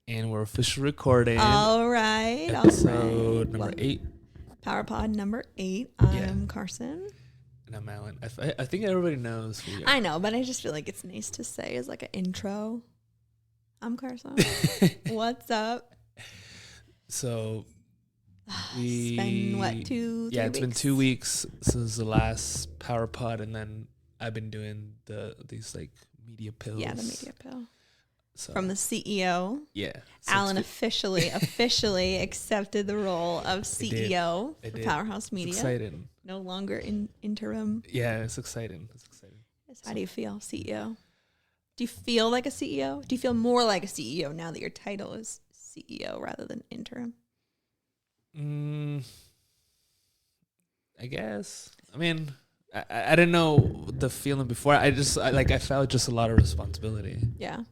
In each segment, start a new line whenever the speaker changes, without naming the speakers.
And we're officially recording.
All right.
Episode number 8.
Pwrpod number 8. I'm
Yeah.
Carson.
And I'm Alan. I think everybody knows who you are.
I know, but I just feel like it's nice to say as like an intro. I'm Carson. What's up?
So
It's been what, 2-3 weeks?
Yeah, it's been 2 weeks since the last Pwrpod, and then I've been doing these like media pills.
Yeah, the media pill.
So,
From the CEO.
Yeah. So
Alan officially accepted the role of CEO
I
for
did.
Powerhouse Media.
It's exciting.
No longer in interim.
Yeah, it's exciting.
How do you feel, CEO? Do you feel like a CEO? Do you feel more like a CEO now that your title is CEO rather than interim?
I guess. I mean, I didn't know the feeling before. I felt just a lot of responsibility.
Yeah.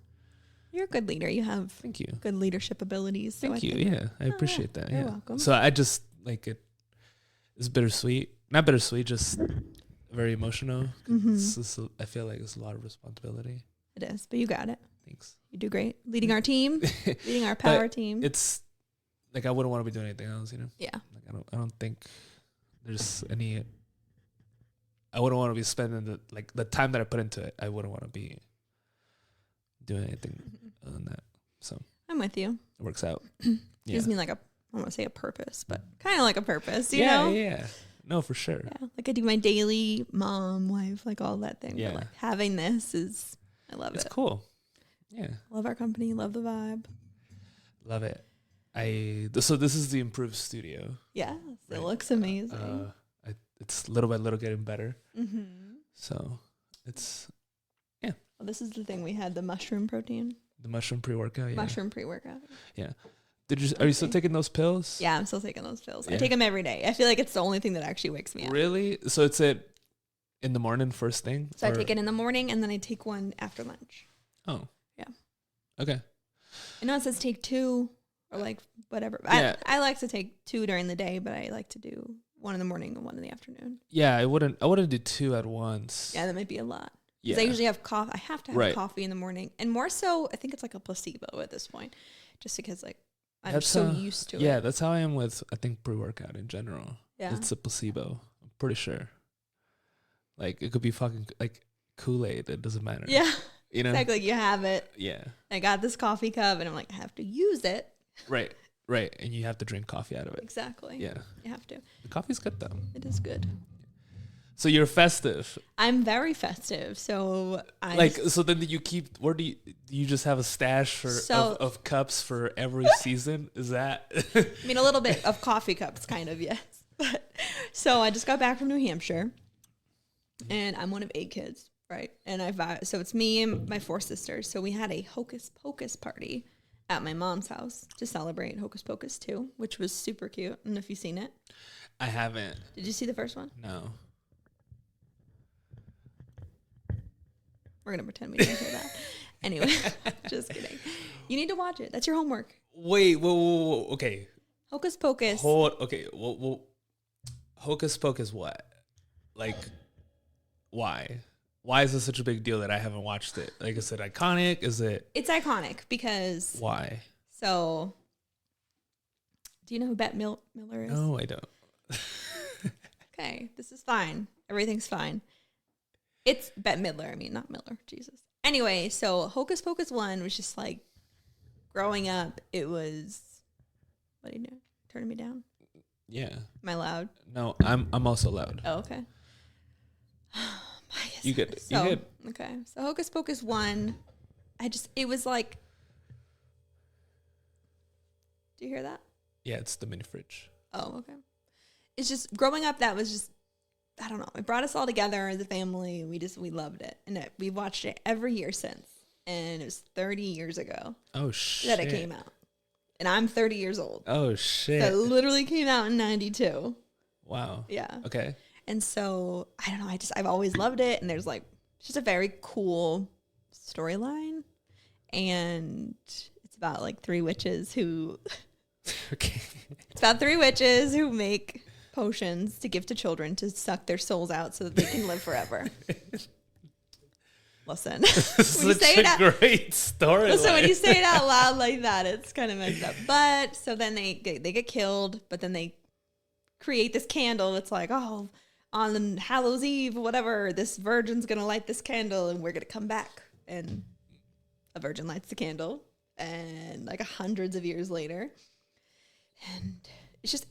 You're a good leader. You have
Thank you.
good leadership abilities. So
Thank you. Yeah, I appreciate that.
You're
Yeah.
welcome.
So I just like it. It's bittersweet. Not bittersweet, just very emotional. I feel like it's a lot of responsibility.
It is, but you got it.
Thanks.
You do great. Leading our team, leading our power team.
It's like I wouldn't want to be doing anything else, you know?
Yeah.
Like I don't think there's any. I wouldn't want to be spending the time that I put into it. I wouldn't want to be doing anything other than that. So
I'm with you.
it works out.
Gives me like I don't want to say a purpose, but kind of like a purpose, you know?
Yeah. No, for sure.
Yeah. Like I do my daily mom, wife, like all that thing.
Yeah.
But like having this is, I love
It's
it.
cool. Yeah.
Love our company. Love the vibe.
Love it. So this is the improved studio.
Yeah. It
Right.
looks amazing.
It's little by little getting better.
Mm-hmm.
So it's
Well, this is the thing. We had the mushroom protein.
the mushroom pre-workout. Yeah.
Mushroom pre-workout.
Yeah. Are you still taking those pills?
Yeah, I'm still taking those pills.
Yeah.
I take them every day. I feel like it's the only thing that actually wakes me up.
Really? So it's in the morning first thing?
So I take it in the morning and then I take one after lunch.
Oh.
Yeah.
Okay.
I know it says take 2 or like whatever.
Yeah.
I like to take 2 during the day, but I like to do 1 in the morning and 1 in the afternoon.
Yeah, I wouldn't do 2 at once.
Yeah, that might be a lot.
Yeah.
Because I usually have coffee. I have to have
Right.
coffee in the morning. And more so, I think it's like a placebo at this point. Just because like I'm
That's
so used to it.
Yeah, that's how I am with I think pre-workout in general.
Yeah.
It's a placebo. I'm pretty sure. Like it could be fucking like Kool-Aid. It doesn't matter.
Yeah.
You know?
Exactly. You have it.
Yeah.
I got this coffee cup and I'm like, I have to use it.
Right. Right. And you have to drink coffee out of it.
Exactly.
Yeah.
You have to.
The coffee's good though.
It is good.
So you're festive.
I'm very festive. So
So then do you just have a stash of cups for every season? Is that
I mean, a little bit of coffee cups, kind of, yes. But so I just got back from New Hampshire, and I'm one of 8 kids, right? And so it's me and my 4 sisters. So we had a Hocus Pocus party at my mom's house to celebrate Hocus Pocus 2, which was super cute. I don't know if you've seen it.
I haven't.
Did you see the first one?
No.
We're gonna pretend we didn't hear that. Anyway, just kidding. You need to watch it. That's your homework.
Wait, whoa. Okay.
Hocus Pocus.
Okay. Well, Hocus Pocus what? Like, why? Why is this such a big deal that I haven't watched it? Like, is it iconic? Is it?
It's iconic because.
Why?
So, do you know who Bette Miller is?
No, I don't.
Okay, this is fine. Everything's fine. It's Bette Midler. I mean, not Miller. Jesus. Anyway, so Hocus Pocus 1 was just like growing up. It was. What are you doing? Turning me down?
Yeah.
Am I loud?
No, I'm also loud.
Oh, okay.
You good?
So,
You good?
okay. So Hocus Pocus 1, it was like. Do you hear that?
Yeah, it's the mini fridge.
Oh, okay. It's just growing up. That was just. I don't know. It brought us all together as a family. We loved it. And we've watched it every year since. And it was 30 years ago
Oh shit.
that it came out. And I'm 30 years old.
Oh shit.
So it literally came out in 92.
Wow.
Yeah.
Okay.
And so, I don't know. I've always loved it. And there's like, it's just a very cool storyline. And it's about like 3 witches who,
Okay.
it's about 3 witches who make potions to give to children to suck their souls out so that they can live forever. listen.
This
When you
is
say
such
it out-
a great story.
Listen, when you say it out loud like that, it's kind of messed up. But so then they get killed, but then they create this candle. It's like, oh, on Hallows Eve, whatever, this virgin's gonna light this candle, and we're gonna come back. And a virgin lights the candle, and like hundreds of years later, and it's just,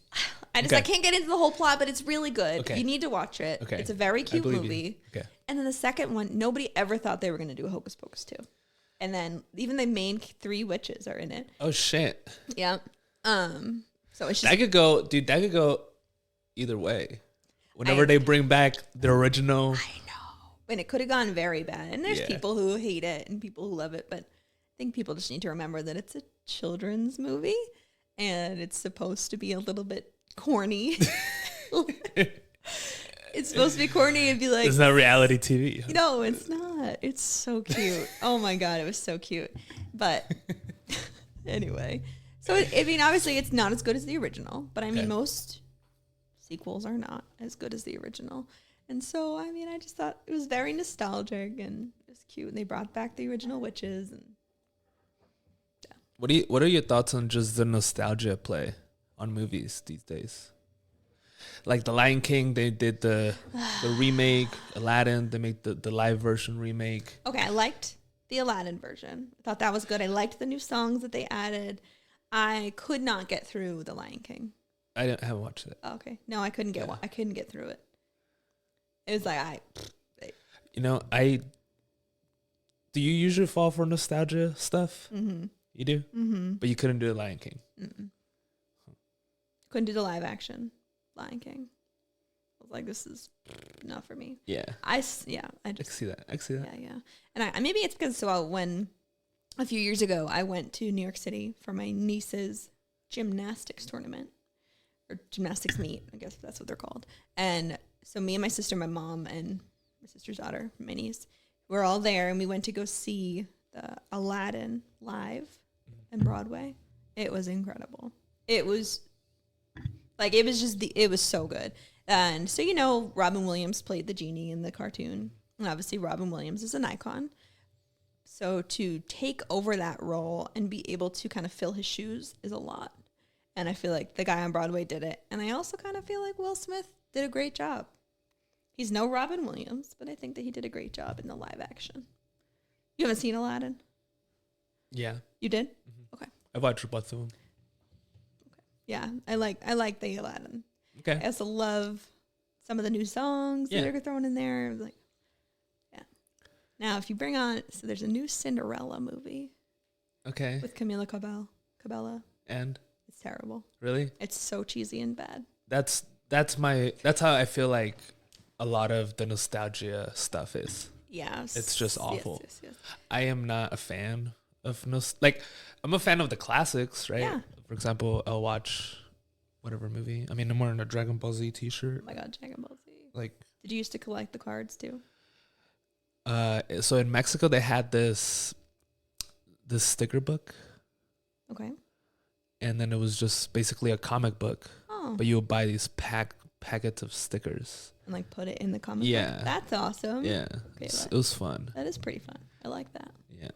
I can't get into the whole plot, but it's really good.
Okay.
You need to watch it.
Okay.
It's a very cute
believe you.
movie.
Okay.
And then the second one, nobody ever thought they were going to do a Hocus Pocus 2. And then even the main 3 witches are in it.
Oh shit.
Yeah. So it's just,
That could go, dude. That could go either way. Whenever they bring back the original,
I know. And it could have gone very bad. And there's
Yeah.
people who hate it and people who love it. But I think people just need to remember that it's a children's movie and it's supposed to be a little bit corny. It's supposed to be corny and be like,
it's not reality TV.
no, it's not. It's so cute. Oh my God, it was so cute. But anyway, so I mean, obviously it's not as good as the original, but I mean,
Okay.
most sequels are not as good as the original. And so, I mean, I just thought it was very nostalgic and it was cute. And they brought back the original witches. And
What are your thoughts on just the nostalgia play on movies these days? Like The Lion King, they did the remake. Aladdin, they made the live version remake.
okay, I liked the Aladdin version. I thought that was good. I liked the new songs that they added. I could not get through The Lion King.
haven't watched it.
Oh, okay, no, I couldn't get. I couldn't get through it. It was like
Do you usually fall for nostalgia stuff?
Mm-hmm.
You do?
Mm-hmm.
But you couldn't do The Lion King.
Mm-mm. Couldn't do the live action Lion King. I was like, this is not for me.
Yeah.
I
I can see that.
yeah. And I maybe it's because when a few years ago I went to New York City for my niece's gymnastics tournament or gymnastics meet. I guess that's what they're called. And so me and my sister, my mom, and my sister's daughter, my niece, we're all there, and we went to go see the Aladdin live in Broadway. It was incredible. It was like, it was so good. And so, Robin Williams played the genie in the cartoon. And obviously Robin Williams is an icon. So to take over that role and be able to kind of fill his shoes is a lot. And I feel like the guy on Broadway did it. And I also kind of feel like Will Smith did a great job. He's no Robin Williams, but I think that he did a great job in the live action. You haven't seen Aladdin?
Yeah.
You did?
Mm-hmm.
Okay.
I've watched both of them.
Yeah, I like the Aladdin.
Okay.
I also love some of the new songs that are thrown in there. Like, yeah. Now, if you bring on, so there's a new Cinderella movie
Okay.
with Camila Cabella.
And
It's terrible.
really?
It's so cheesy and bad.
That's how I feel like a lot of the nostalgia stuff is.
Yes.
It's just awful.
Yes.
I am not a fan of I'm a fan of the classics, right?
Yeah.
For example, I'll watch whatever movie. I mean, I'm wearing a Dragon Ball Z t-shirt.
Oh my God, Dragon Ball Z.
Like,
Did you used to collect the cards too?
so in Mexico they had this sticker book,
Okay.
and then it was just basically a comic book,
Oh.
but you would buy these packets of stickers.
And like put it in the comic
Yeah.
book. That's awesome.
Yeah,
Okay,
it was fun.
that is pretty fun. I like that.
Yeah.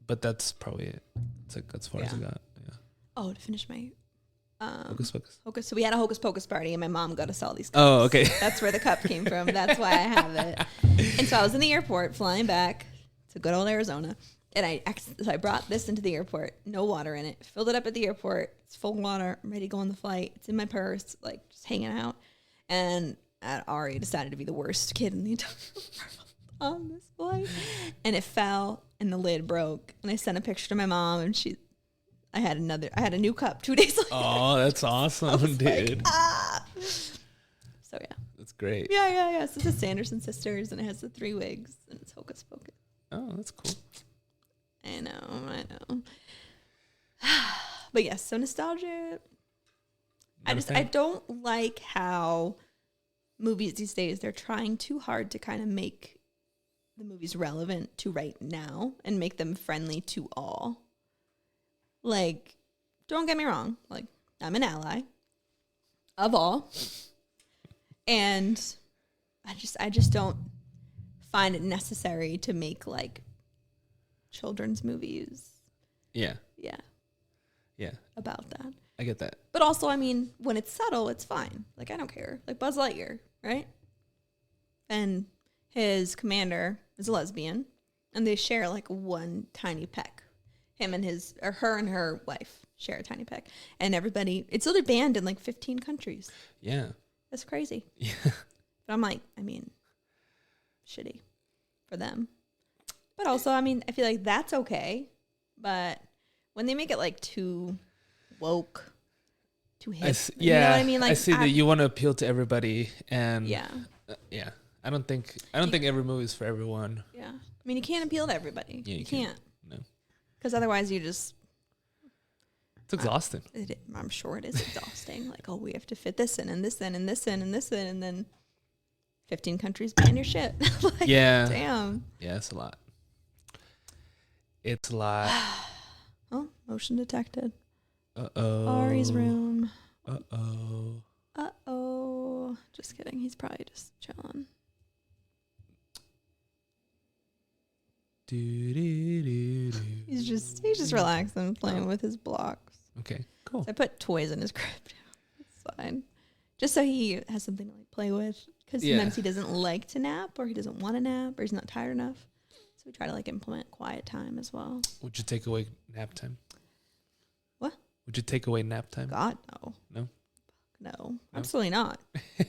But that's probably it. It's like as far as I got. Yeah.
Oh, to finish my
Hocus Pocus.
Hocus. So we had a Hocus Pocus party, and my mom got us all these cups.
Oh, okay.
That's where the cup came from. That's why I have it. And so I was in the airport flying back to good old Arizona, and I brought this into the airport. No water in it. Filled it up at the airport. It's full of water. I'm ready to go on the flight. It's in my purse, like just hanging out. And Ari decided to be the worst kid in the entire world on this flight, and it fell, and the lid broke. And I sent a picture to my mom, and I had a new cup 2 days later.
Oh, that's awesome, dude.
So yeah.
That's great.
Yeah. So it's the Sanderson sisters, and it has the 3 wigs, and it's Hocus Pocus.
Oh, that's cool.
I know. But yes, so nostalgia. I don't like how movies these days, they're trying too hard to kind of make the movies relevant to right now and make them friendly to all. Like, don't get me wrong. Like, I'm an ally of all. And I just don't find it necessary to make like children's movies.
Yeah.
Yeah.
Yeah.
About that.
I get that.
But also, I mean, when it's subtle, it's fine. Like, I don't care. Like Buzz Lightyear, right? And his commander is a lesbian, and they share like one tiny peck. Her and her wife share a tiny peck. And everybody, it's literally banned in like 15 countries.
Yeah.
That's crazy.
Yeah.
But I'm like, I mean, shitty for them. But also, I mean, I feel like that's okay. But when they make it like too woke, too hip, you know what I mean? Like,
I see that you want to appeal to everybody, and
yeah.
Yeah. I don't think every movie is for everyone.
Yeah. I mean, you can't appeal to everybody.
Yeah,
you can't.
No.
Because otherwise you just...
It's exhausting.
I'm sure it is exhausting. Like, oh, we have to fit this in and this in and this in and this in, and then 15 countries ban your shit. Like,
yeah.
Damn.
Yeah, it's a lot. It's a lot.
Oh, motion detected.
Uh-oh.
Ari's room.
Uh-oh.
Uh-oh. Just kidding. He's probably just chilling. He's just relaxing, playing with his blocks.
Okay, cool.
So I put toys in his crib. It's fine. Just so he has something to like play with. Because sometimes he doesn't like to nap, or he doesn't want to nap, or he's not tired enough. So we try to like implement quiet time as well.
Would you take away nap time?
What?
Would you take away nap time?
God, no.
No?
No, absolutely not.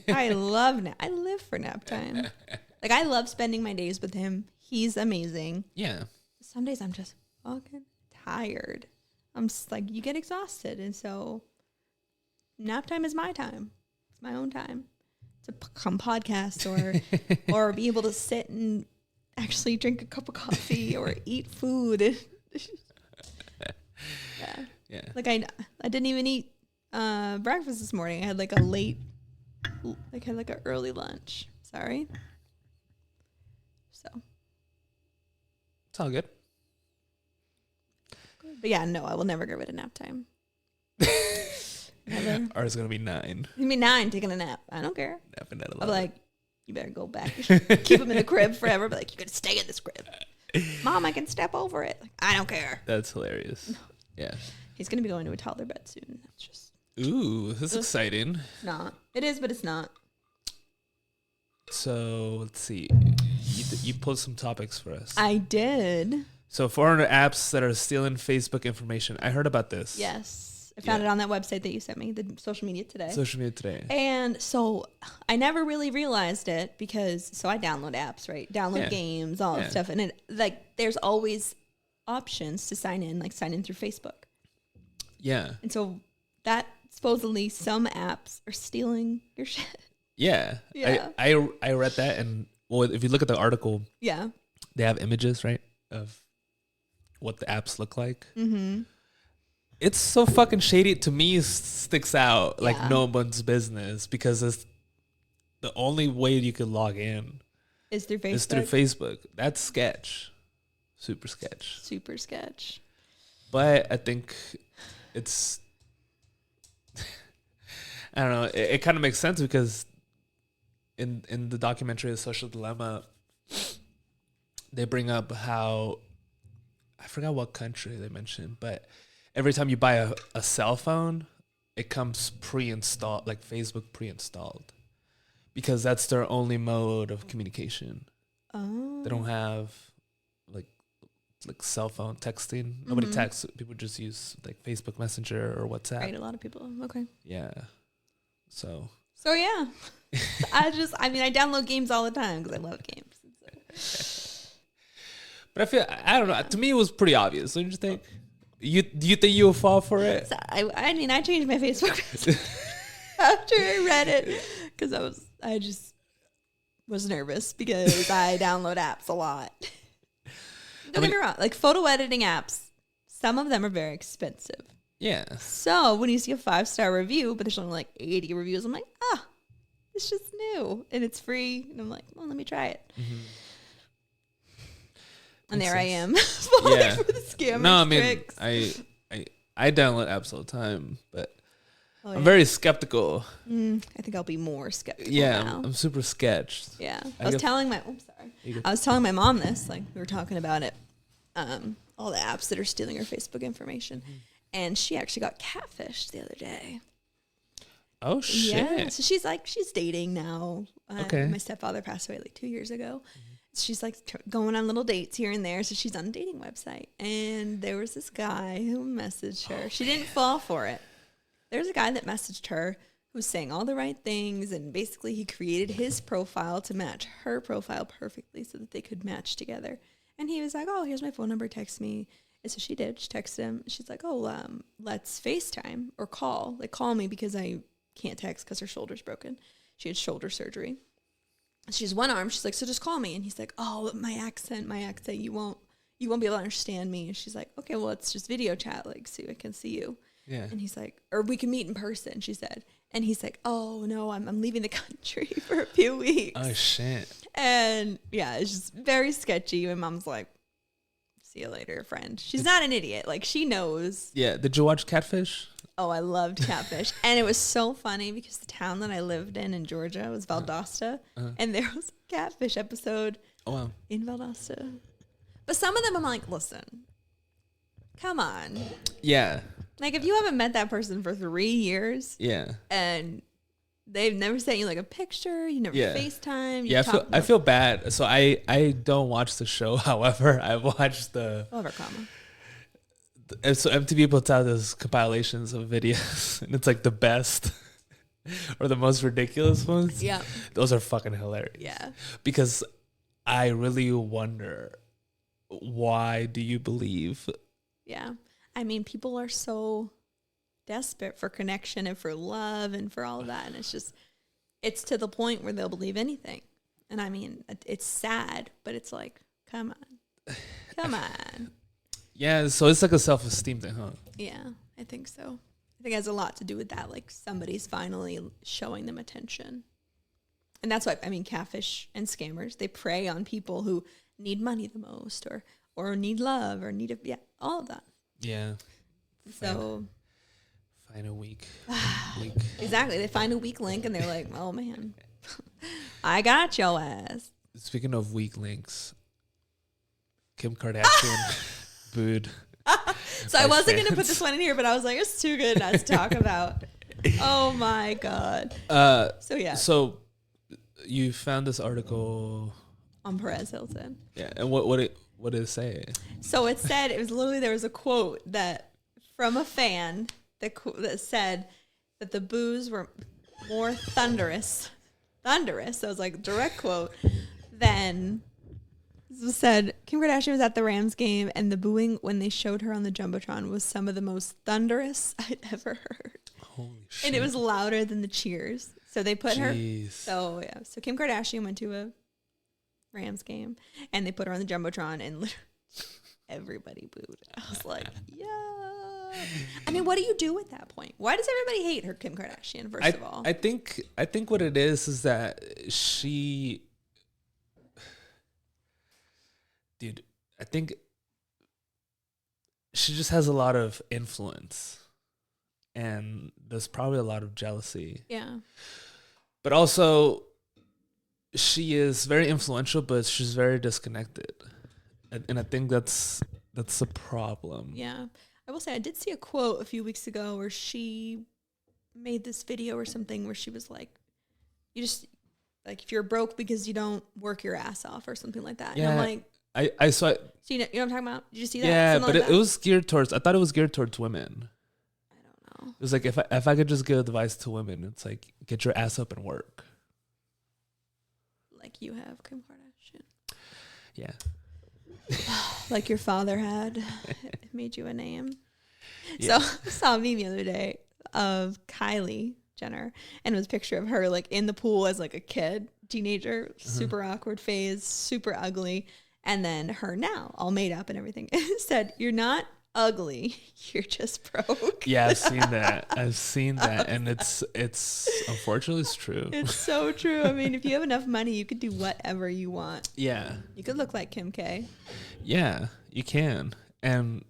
I live for nap time. Like, I love spending my days with him. He's amazing.
Yeah.
Some days I'm just fucking tired. I'm just like, you get exhausted. And so nap time is my time. It's my own time to come podcast or be able to sit and actually drink a cup of coffee or eat food. Yeah.
Yeah.
Like I didn't even eat breakfast this morning. I had like an early lunch. Sorry. So.
It's all good.
But yeah, no, I will never get rid of nap time. Never.
Ours is going to be 9.
You mean 9 taking a nap. I don't care.
Napping at 11.
I'll be like, you better go back. Keep him in the crib forever. Be like, you got to stay in this crib. Mom, I can step over it. Like, I don't care.
That's hilarious. No. Yeah.
He's going to be going to a toddler bed soon. That's just.
Ooh, this is exciting.
It's not. It is, but it's not.
So, let's see. You pulled some topics for us.
I did.
So, 400 apps that are stealing Facebook information. I heard about this.
Yes. I found it on that website that you sent me, the Social Media Today.
Social Media Today.
And so I never really realized it because, so I download apps, right? Download games, all that stuff. And it, like, there's always options to sign in, like sign in through Facebook.
Yeah.
And so that supposedly some apps are stealing your shit.
Yeah. I read that, and well, if you look at the article, they have images, right, of what the apps look like. Mm-hmm. It's so fucking shady. To me, sticks out like no one's business, because it's the only way you can log in
is through Facebook.
That's sketch. Super sketch.
Super sketch.
But I think it's I don't know. It kind of makes sense because in the documentary The Social Dilemma, they bring up how, I forgot what country they mentioned, but every time you buy a cell phone, it comes pre-installed, like Facebook pre-installed, because that's their only mode of communication. Oh. They don't have like cell phone texting. Nobody texts. People just use like Facebook Messenger or WhatsApp.
Right, a lot of people. Okay.
Yeah. So
yeah. I download games all the time because I love games.
But I don't know. To me, it was pretty obvious. Don't you think? Do you think you'll fall for it?
So I changed my Facebook after I read it because I just was nervous because I download apps a lot. Don't get me wrong, like photo editing apps, some of them are very expensive.
Yeah. So
when you see a 5-star review, but there's only like 80 reviews, I'm like, it's just new and it's free, and I'm like, well, let me try it. Mm-hmm. And there I am, falling for the scam.
No, I mean, tricks. I download apps all the time, but
Oh,
I'm very skeptical.
I think I'll be more skeptical.
Yeah,
now.
I'm super sketched.
Yeah, I was telling my mom this. Like we were talking about it. All the apps that are stealing her Facebook information, and she actually got catfished the other day.
Oh shit!
Yeah, so she's dating now.
Okay.
My stepfather passed away like 2 years ago. She's like going on little dates here and there. So she's on a dating website, and there was this guy who messaged her. She didn't fall for it. There's a guy that messaged her who was saying all the right things, and basically he created his profile to match her profile perfectly so that they could match together. And he was like, "Oh, here's my phone number. Text me." And so she did. She texted him. She's like, "Oh, let's FaceTime or call. Like, call me because I can't text because her shoulder's broken. She had shoulder surgery. She's one arm. She's like, so just call me." And he's like, "Oh, my accent. You won't be able to understand me." And she's like, "Okay, well, let's just video chat, like, so I can see you."
Yeah.
And he's like, "Or we can meet in person," she said. And he's like, "Oh no, I'm leaving the country for a few weeks."
Oh shit.
And yeah, it's just very sketchy. My mom's like, "See you later, friend." She's not an idiot. Like, she knows.
Yeah. Did you watch Catfish?
Oh, I loved Catfish. And it was so funny because the town that I lived in Georgia was Valdosta. And there was a Catfish episode in Valdosta. But some of them I'm like, listen, come on.
Yeah.
Like, if you haven't met that person for 3 years.
Yeah.
And they've never sent you like a picture. You never FaceTime.
Yeah, I feel bad. So I don't watch the show. However, I watched the... So MTV puts out those compilations of videos, and it's like the best or the most ridiculous ones.
Yeah.
Those are fucking hilarious.
Yeah.
Because I really wonder, why do you believe?
Yeah. I mean, people are so desperate for connection and for love and for all of that. And it's to the point where they'll believe anything. And I mean, it's sad, but it's like, come on. Come on.
Yeah, so it's like a self-esteem thing, huh?
Yeah, I think so. I think it has a lot to do with that. Like, somebody's finally showing them attention. And that's why, I mean, catfish and scammers, they prey on people who need money the most or need love or all of that.
Yeah.
So...
Find a weak link.
Exactly. They find a weak link and they're like, "Oh, man, I got your ass."
Speaking of weak links, Kim Kardashian booed.
So I wasn't going to put this one in here, but I was like, it's too good not to talk about. Oh, my God. So, yeah.
So you found this article
on Perez Hilton.
Yeah. And what did it say?
So it said, it was literally, there was a quote that from a fan that said that the boos were more thunderous. So it was like direct quote. Then said Kim Kardashian was at the Rams game and the booing when they showed her on the Jumbotron was some of the most thunderous I'd ever heard.
Holy shit.
And it was louder than the cheers. So they put her. So yeah. So Kim Kardashian went to a Rams game and they put her on the Jumbotron and literally everybody booed. I was like, yeah. I mean, what do you do at that point? Why does everybody hate her, Kim Kardashian, first of all?
I think what it is that she... Dude, I think she just has a lot of influence. And there's probably a lot of jealousy.
Yeah. But
also, she is very influential, but she's very disconnected. And I think that's a problem.
Yeah. I will say I did see a quote a few weeks ago where she made this video or something where she was like, you just, like, if you're broke because you don't work your ass off or something like that.
Yeah.
And I'm like,
I saw it.
So you know what I'm talking about? Did you see that?
Yeah,
something
but
like
it was geared towards, I thought it was geared towards women.
I don't know.
It was like, if I could just give advice to women, it's like, get your ass up and work.
Like you have, Kim Kardashian.
Yeah.
Like your father had. It made you a name. Yeah. So I saw a meme the other day of Kylie Jenner, and it was a picture of her like in the pool as like a kid, teenager, super awkward phase, super ugly, and then her now all made up and everything. It said, "You're not ugly, you're just broke."
Yeah, I've seen that. And it's unfortunately it's true.
It's so true. I mean, if you have enough money, you could do whatever you want.
Yeah.
You could look like Kim K.
Yeah, you can. And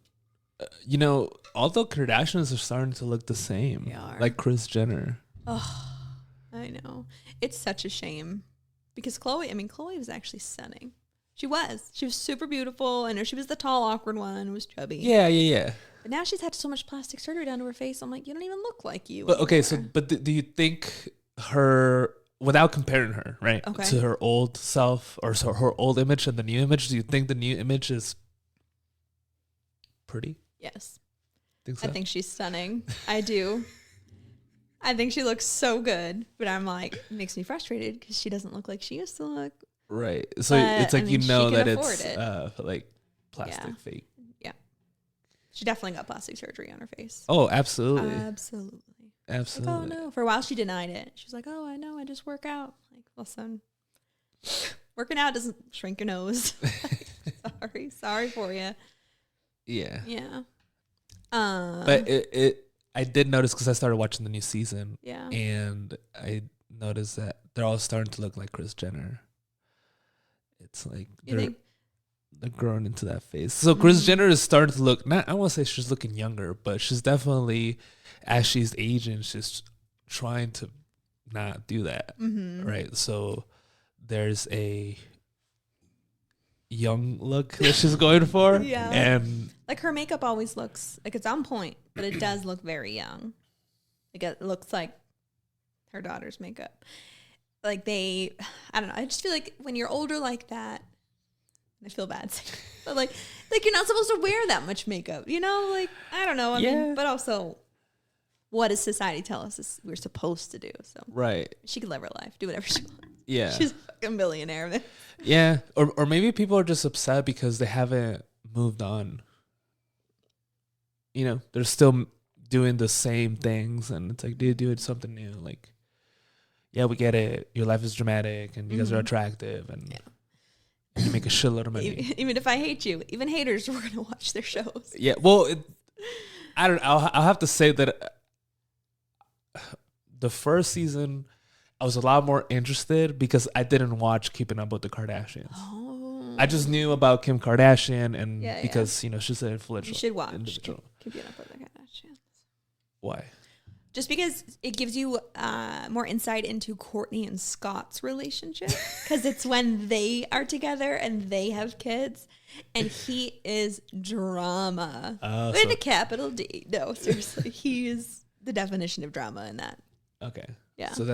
You know, all the Kardashians are starting to look the same.
They are.
Like Kris Jenner.
Oh, I know. It's such a shame because Chloe was actually stunning. She was super beautiful. I know she was the tall, awkward one, was chubby.
Yeah.
But now she's had so much plastic surgery done to her face. I'm like, you don't even look like you.
But okay,
anymore.
do you think her, without comparing her, right, to her old self or so her old image and the new image, do you think the new image is pretty?
Yes.
Think so?
I think she's stunning. I do. I think she looks so good, but I'm like, it makes me frustrated because she doesn't look like she used to look.
Right. So
But,
it's like,
I mean,
you know
she
that
can
it's
afford it.
like plastic fake.
Yeah. She definitely got plastic surgery on her face.
Oh, absolutely.
Absolutely.
Absolutely.
Like, oh no. For a while she denied it. She was like, oh, I know, I just work out. Like, listen, working out doesn't shrink your nose. Sorry for you.
Yeah.
Yeah.
But I did notice because I started watching the new season.
Yeah.
And I noticed that they're all starting to look like Kris Jenner. It's like they're growing into that face. So Kris Jenner is starting to look, not, I won't say she's looking younger, but she's definitely, as she's aging, she's trying to not do that. Right. So there's a young look that she's going for.
Yeah.
And
like her makeup always looks like it's on point, but it does look very young. Like it looks like her daughter's makeup. Like I don't know. I just feel like when you're older like that, I feel bad, but like you're not supposed to wear that much makeup, you know? Like, I don't know. I mean, but also, what does society tell us we're supposed to do? So
right,
she can live her life, do whatever she wants.
Yeah,
she's a fucking billionaire.
Yeah, or maybe people are just upset because they haven't moved on. You know, they're still doing the same things, and it's like, dude, do something new. Like, yeah, we get it. Your life is dramatic, and you guys are attractive, and you make a shitload of money.
Even if I hate you, even haters were gonna watch their shows.
Yeah, well, I don't. I'll have to say that the first season, I was a lot more interested because I didn't watch Keeping Up with the Kardashians.
Oh.
I just knew about Kim Kardashian, and because you know she's an influential.
You should watch
individual.
Keeping Up with the Kardashians.
Why?
Just because it gives you more insight into Courtney and Scott's relationship, because it's when they are together and they have kids, and he is drama with a capital D. No, seriously, he is the definition of drama in that.
Okay.
Yeah.
So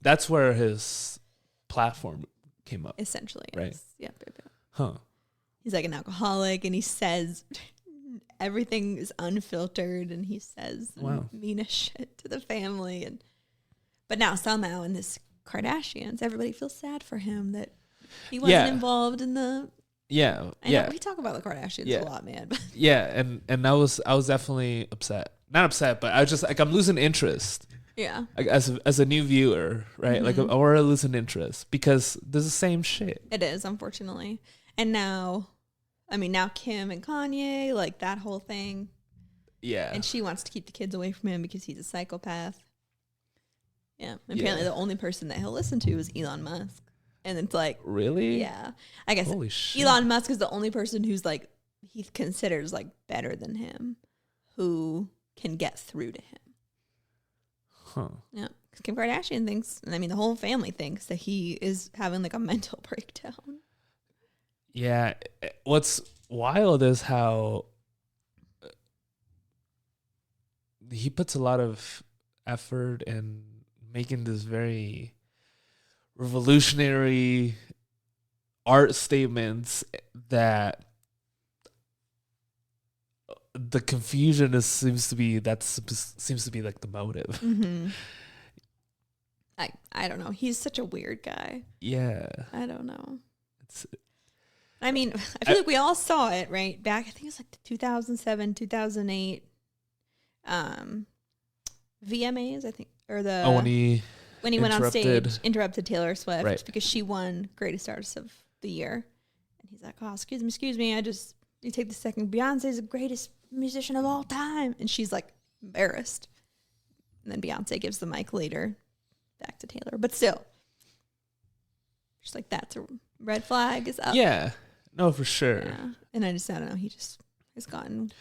that's where his platform came up.
Essentially,
right?
Yes. Yeah.
Huh.
He's like an alcoholic, and he says everything is unfiltered, and he says meanest shit to the family. But now somehow in this Kardashians, everybody feels sad for him that he wasn't involved in the.
Yeah.
I know, we talk about the Kardashians a lot, man.
Yeah, and I was definitely upset. Not upset, but I was just like, I'm losing interest.
Yeah.
Like as a new viewer, right? Like I'm already losing interest because there's the same shit.
It is, unfortunately. And now Kim and Kanye, like that whole thing.
Yeah.
And she wants to keep the kids away from him because he's a psychopath. Yeah. Apparently the only person that he'll listen to is Elon Musk. And it's like,
really?
Yeah. I guess
Holy shit.
Elon Musk is the only person who's like, he considers like better than him, who can get through to him.
Huh.
Yeah. Kim Kardashian thinks, and I mean, the whole family thinks that he is having like a mental breakdown.
Yeah. What's wild is how he puts a lot of effort in making this very revolutionary art statements that the confusion seems to be like the motive.
Mm-hmm. I don't know. He's such a weird guy.
Yeah.
I don't know. I mean, I feel like we all saw it, right? Back, I think it was like the 2007, 2008 VMAs, I think. Or the when he went on stage, interrupted Taylor Swift because she won Greatest Artist of the Year. And he's like, oh, excuse me, you take the second. Beyonce's the greatest musician of all time. And she's like embarrassed. And then Beyonce gives the mic later back to Taylor. But still, she's like, that's a red flag is up.
Yeah. No, for sure.
Yeah. And I don't know. has gotten.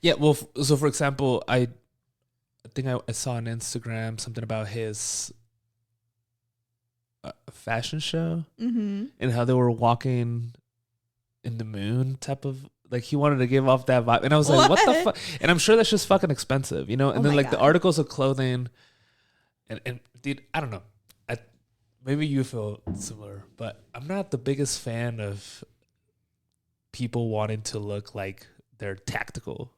Yeah, well, so for example, I think I saw on Instagram something about his fashion show
Mm-hmm.
and how they were walking in the moon type of, like, he wanted to give off that vibe, and I was like, what the fuck? And I'm sure that's just fucking expensive, you know. And
Oh
then
my
like the
God.
articles of clothing, and dude, I don't know, maybe you feel similar, but I'm not the biggest fan of people wanting to look like they're tactical.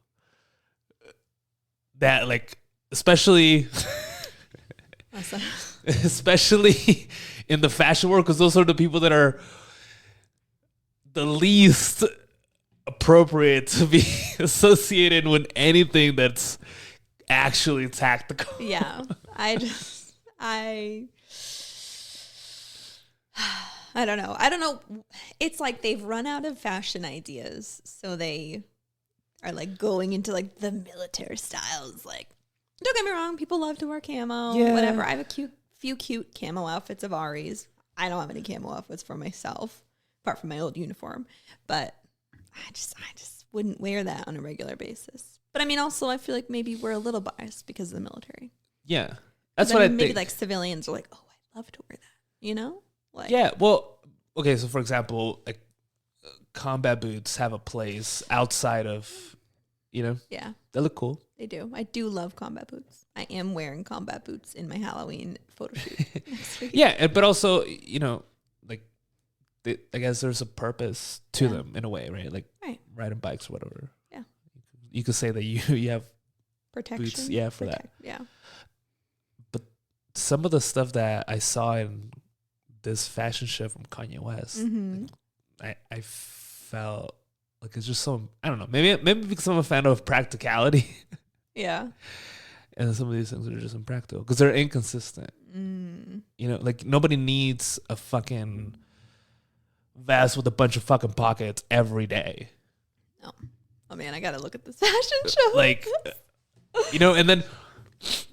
That, like, especially
Awesome.
especially in the fashion world, because those are the people that are the least appropriate to be associated with anything that's actually tactical.
Yeah. I don't know. I don't know. It's like they've run out of fashion ideas, so they are like going into like the military styles. Like, don't get me wrong, people love to wear camo,
Yeah.
whatever. I have a few cute camo outfits of Ari's. I don't have any camo outfits for myself, apart from my old uniform. But I just wouldn't wear that on a regular basis. But I mean, also, I feel like maybe we're a little biased because of the military.
Yeah, that's what I think.
Maybe like civilians are like, oh, I'd love to wear that. You know? Like,
Yeah, well, okay, so for example, like combat boots have a place outside of, you know,
yeah,
they look cool.
they do. I do love combat boots. I am wearing combat boots in my Halloween photo shoot next week.
Yeah, but also, you know, like, I guess there's a purpose to
Yeah.
them in a way, right? Like
Right.
riding bikes or whatever.
Yeah.
You could say that you have
Protection.
boots, yeah, for that.
Yeah.
But some of the stuff that I saw in this fashion show from Kanye West,
Mm-hmm.
I felt like it's just so, I don't know, maybe because I'm a fan of practicality,
Yeah.
and some of these things are just impractical because they're inconsistent.
Mm.
You know, like nobody needs a fucking vest with a bunch of fucking pockets every day.
No. Oh man, I gotta look at this fashion show.
Like, you know, and then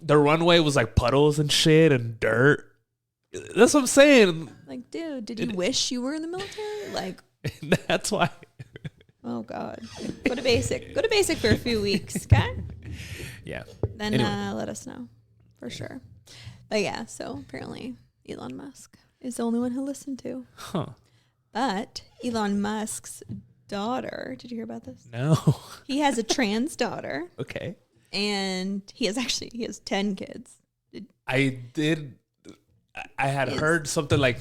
the runway was like puddles and shit and dirt. That's what I'm saying.
Like, dude, did you wish you were in the military? Like,
That's why.
oh god. Go to basic. Go to basic for a few weeks, okay?
Yeah.
Then
Anyway.
let us know for sure. But yeah, so apparently Elon Musk is the only one who listened to.
Huh.
But Elon Musk's daughter, did you hear about this?
No.
He has a trans daughter,
Okay.
and he has 10 kids.
I did. I had
It's-
heard something like,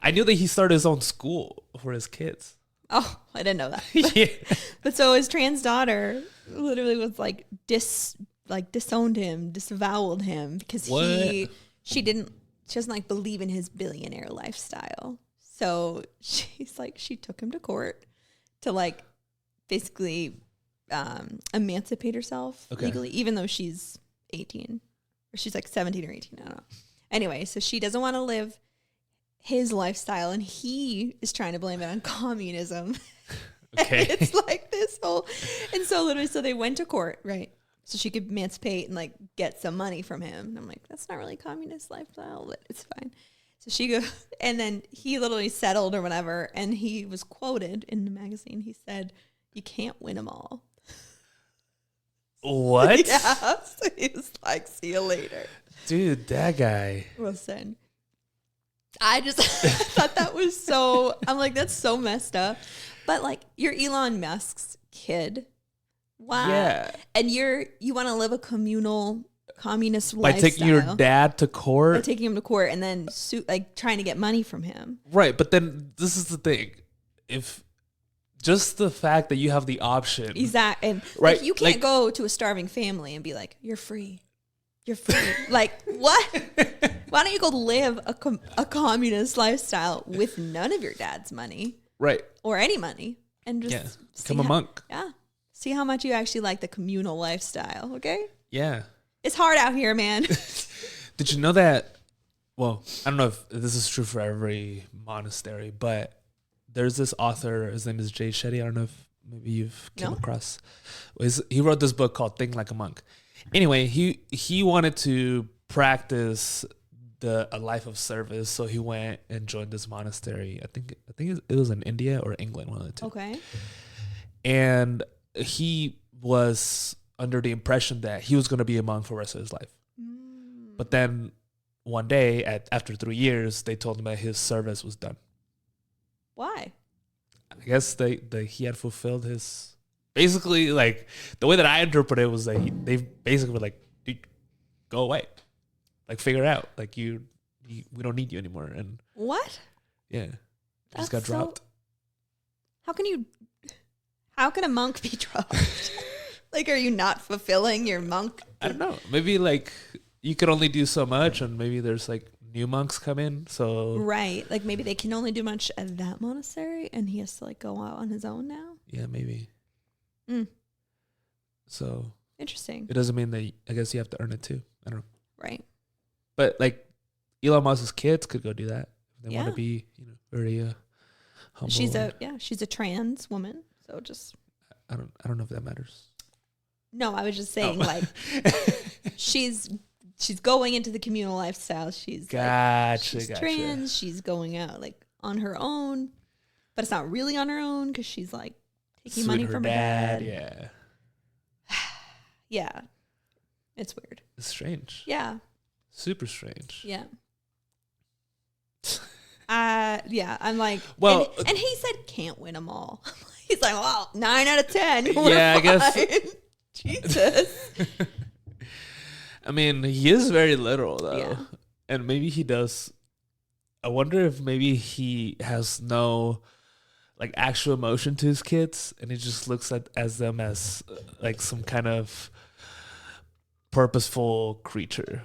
I knew that he started his own school for his kids.
Oh, I didn't know that.
Yeah.
But so his trans daughter literally was like disowned him, disavowed him because she doesn't like believe in his billionaire lifestyle. So she took him to court to like basically emancipate herself legally, even though she's 18 or she's like 17 or 18. I don't know. Anyway, so she doesn't want to live his lifestyle, and he is trying to blame it on communism.
Okay.
It's like this whole, and so literally, so they went to court, right? So she could emancipate and like get some money from him. And I'm like, that's not really communist lifestyle, but it's fine. So she goes, and then he literally settled or whatever, and he was quoted in the magazine. He said, "You can't win them all."
What?
Yeah. So he was like, "See you later."
Dude, that guy.
Listen, I just thought that was so, I'm like, that's so messed up. But like, you're Elon Musk's kid. Wow.
Yeah.
And you want to live a communal communist
By
lifestyle.
taking your dad to
By
court.
taking him to court and then like trying to get money from him.
Right. But then this is the thing. If just the fact that you have the option.
Exactly. And
Right,
like, you can't
like-
go to a starving family and be like, you're free. You're free. Like, what? Why don't you go live a communist lifestyle with none of your dad's money
Right.
or any money and just
Yeah.
see
Become a
how-
monk.
Yeah. See how much you actually like the communal lifestyle. Okay.
Yeah.
It's hard out here, man.
Did you know that? Well, I don't know if this is true for every monastery, but there's this author. His name is Jay Shetty. I don't know if maybe you've came
No.
across. He wrote this book called Think Like a Monk. Anyway, he wanted to practice a life of service, so he went and joined this monastery. I think it was in India or England, one of the two.
Okay.
And he was under the impression that he was going to be a monk for the rest of his life. But then one day, after 3 years, they told him that his service was done.
Why?
I guess he had fulfilled his... Basically, like, the way that I interpret it was that they basically were like, dude, go away. Like, figure it out. Like, we don't need you anymore. And
what?
Yeah. Just got dropped.
How can a monk be dropped? Like, are you not fulfilling your monk?
I don't know. Maybe, like, you could only do so much, and maybe there's, like, new monks come in, so...
Right. Like, maybe they can only do much at that monastery, and he has to, like, go out on his own now?
Yeah, maybe. So...
Interesting.
It doesn't mean that... I guess you have to earn it, too. I don't know.
Right.
But, like, Elon Musk's kids could go do that. They want to be, very humble.
She's a trans woman, so just...
I don't know if that matters.
No, I was just saying, like, she's going into the communal lifestyle. She's
gotcha.
trans. She's going out, like, on her own, but it's not really on her own because she's, like, taking money from her dad.
Yeah.
Yeah. It's weird.
It's strange.
Yeah.
Super strange.
Yeah. Yeah. I'm like,
well,
and he said can't win them all. He's like, well, 9 out of 10.
Yeah, I guess.
Jesus.
I mean, he is very literal though,
Yeah.
and maybe he does. I wonder if maybe he has no, like, actual emotion to his kids, and he just looks at them as like some kind of purposeful creature.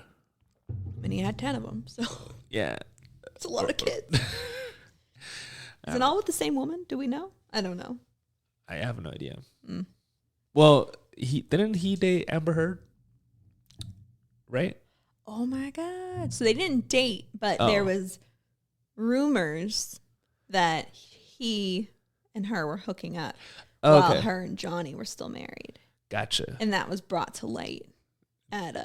And he had 10 of them, so
Yeah,
it's a lot of kids. Is it all with the same woman? Do we know? I don't know.
I have no idea. Well, he date Amber Heard, right?
Oh my God. So they didn't date, but there was rumors that he and her were hooking up while her and Johnny were still married.
Gotcha.
And that was brought to light at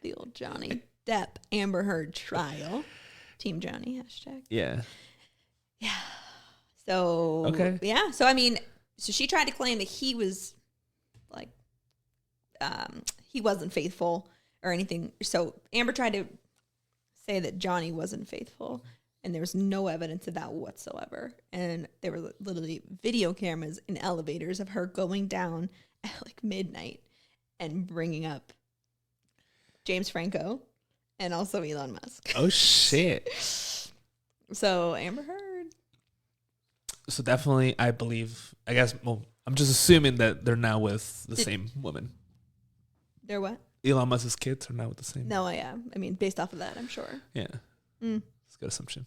the old Johnny Depp Amber Heard trial. Team Johnny #.
Yeah.
Yeah. So yeah. So I mean, so she tried to claim that he was like he wasn't faithful or anything. So Amber tried to say that Johnny wasn't faithful, and there was no evidence of that whatsoever. And there were literally video cameras in elevators of her going down at like midnight and bringing up James Franco and also Elon Musk.
Oh shit.
So Amber Heard.
So definitely, I guess, well, I'm just assuming that they're now with the same woman.
They're what?
Elon Musk's kids are now with the same.
No, yeah. I mean, based off of that, I'm sure.
Yeah. It's a good assumption.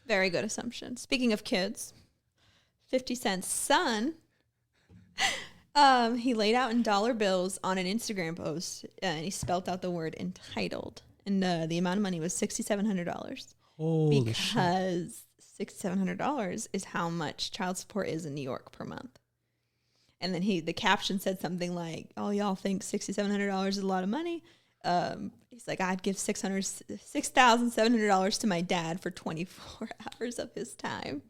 Very good assumption. Speaking of kids, 50 Cent's son, he laid out in dollar bills on an Instagram post, and he spelt out the word entitled. And the amount of money was $6,700.
Holy shit.
Because $6,700 is how much child support is in New York per month. And then the caption said something like, "Oh, y'all think $6,700 is a lot of money?" He's like, "I'd give $6,700 to my dad for 24 hours of his time."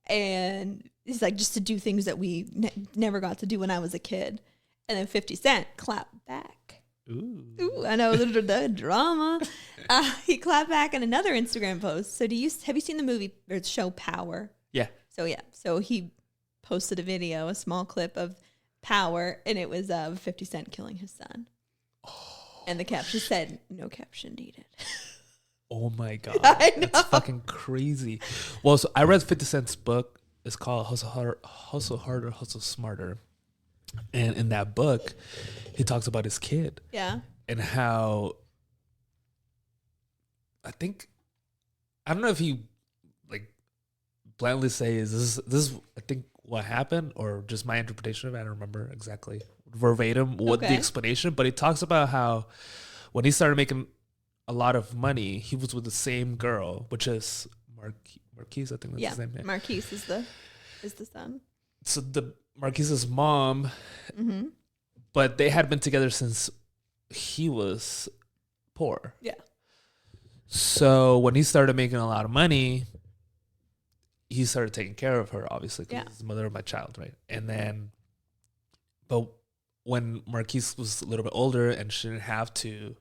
And he's like, just to do things that we never got to do when I was a kid. And then 50 Cent clapped back. Ooh, I know, a little bit of drama. He clapped back in another Instagram post. So have you seen the movie or the show Power?
Yeah.
So he posted a small clip of Power, and it was 50 Cent killing his son. And the caption said, "No caption needed."
Oh my God.
I know.
That's fucking crazy. Well, so I read 50 Cent's book. It's called Hustle Harder, Hustle Smarter. And in that book, he talks about his kid.
Yeah.
And how, I don't know if he like blandly says this is I think what happened, or just my interpretation of it. I don't remember exactly verbatim what the explanation, but he talks about how when he started making a lot of money, he was with the same girl, which is Marquise, I think that's his name. Yeah.
Marquise is the son.
So the Marquise's mom, but they had been together since he was poor.
Yeah.
So when he started making a lot of money, he started taking care of her, obviously, because
Yeah.
he's the mother of my child, right? And then, but when Marquise was a little bit older and she didn't have to,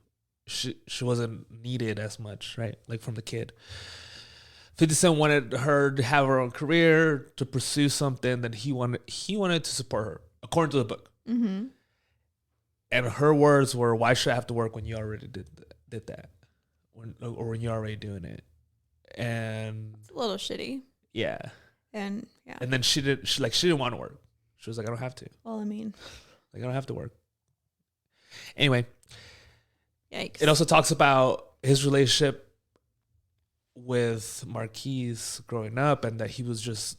she wasn't needed as much, right? Like from the kid. 50 Cent wanted her to have her own career, to pursue something that he wanted to support her, according to the book.
Mm-hmm.
And her words were, "Why should I have to work when you already did that, or when you're already doing it?" And
It's a little shitty.
yeah,
And yeah.
and then she didn't want to work. She was like, "I don't have to.
Well, I mean,
Like, I don't have to work." Anyway,
yikes.
it also talks about his relationship with Marquise growing up, and that he was just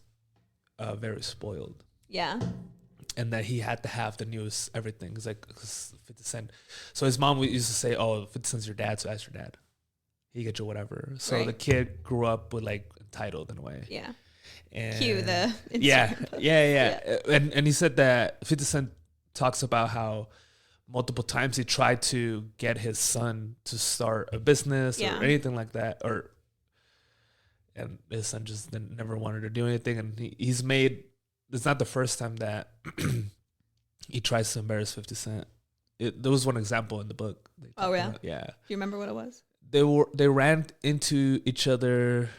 very spoiled.
Yeah.
And that he had to have the newest everything. It's like 50 Cent. So his mom used to say, "Oh, 50 Cent's your dad, so ask your dad. He get you whatever." So
Right.
the kid grew up with like entitled in a way.
Yeah.
And
Cue the
yeah,
Instagram post.
yeah. And he said that 50 Cent talks about how multiple times he tried to get his son to start a business
Yeah.
or anything like that, and his son just never wanted to do anything. And he's made. It's not the first time that he tries to embarrass 50 Cent. There was one example in the book.
Oh, yeah?
Yeah.
Do you remember what it was?
They ran into each other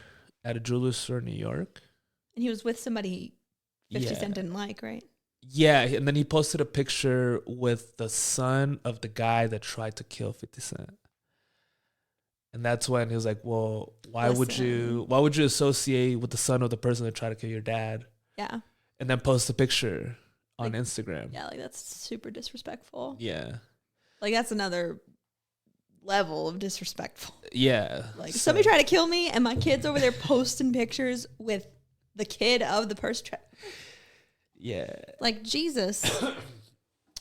at a jewelry store in New York.
And he was with somebody 50
Yeah.
Cent didn't like, right?
Yeah, and then he posted a picture with the son of the guy that tried to kill 50 Cent. And that's when he was like, "Well, why would you associate with the son of the person that tried to kill your dad?"
Yeah.
And then post a picture on
Like,
Instagram.
Yeah, like that's super disrespectful.
Yeah.
Like that's another level of disrespectful.
Yeah.
Like
So-
somebody tried to kill me and my kid's over there posting pictures with the kid of the person.
Yeah.
Like Jesus.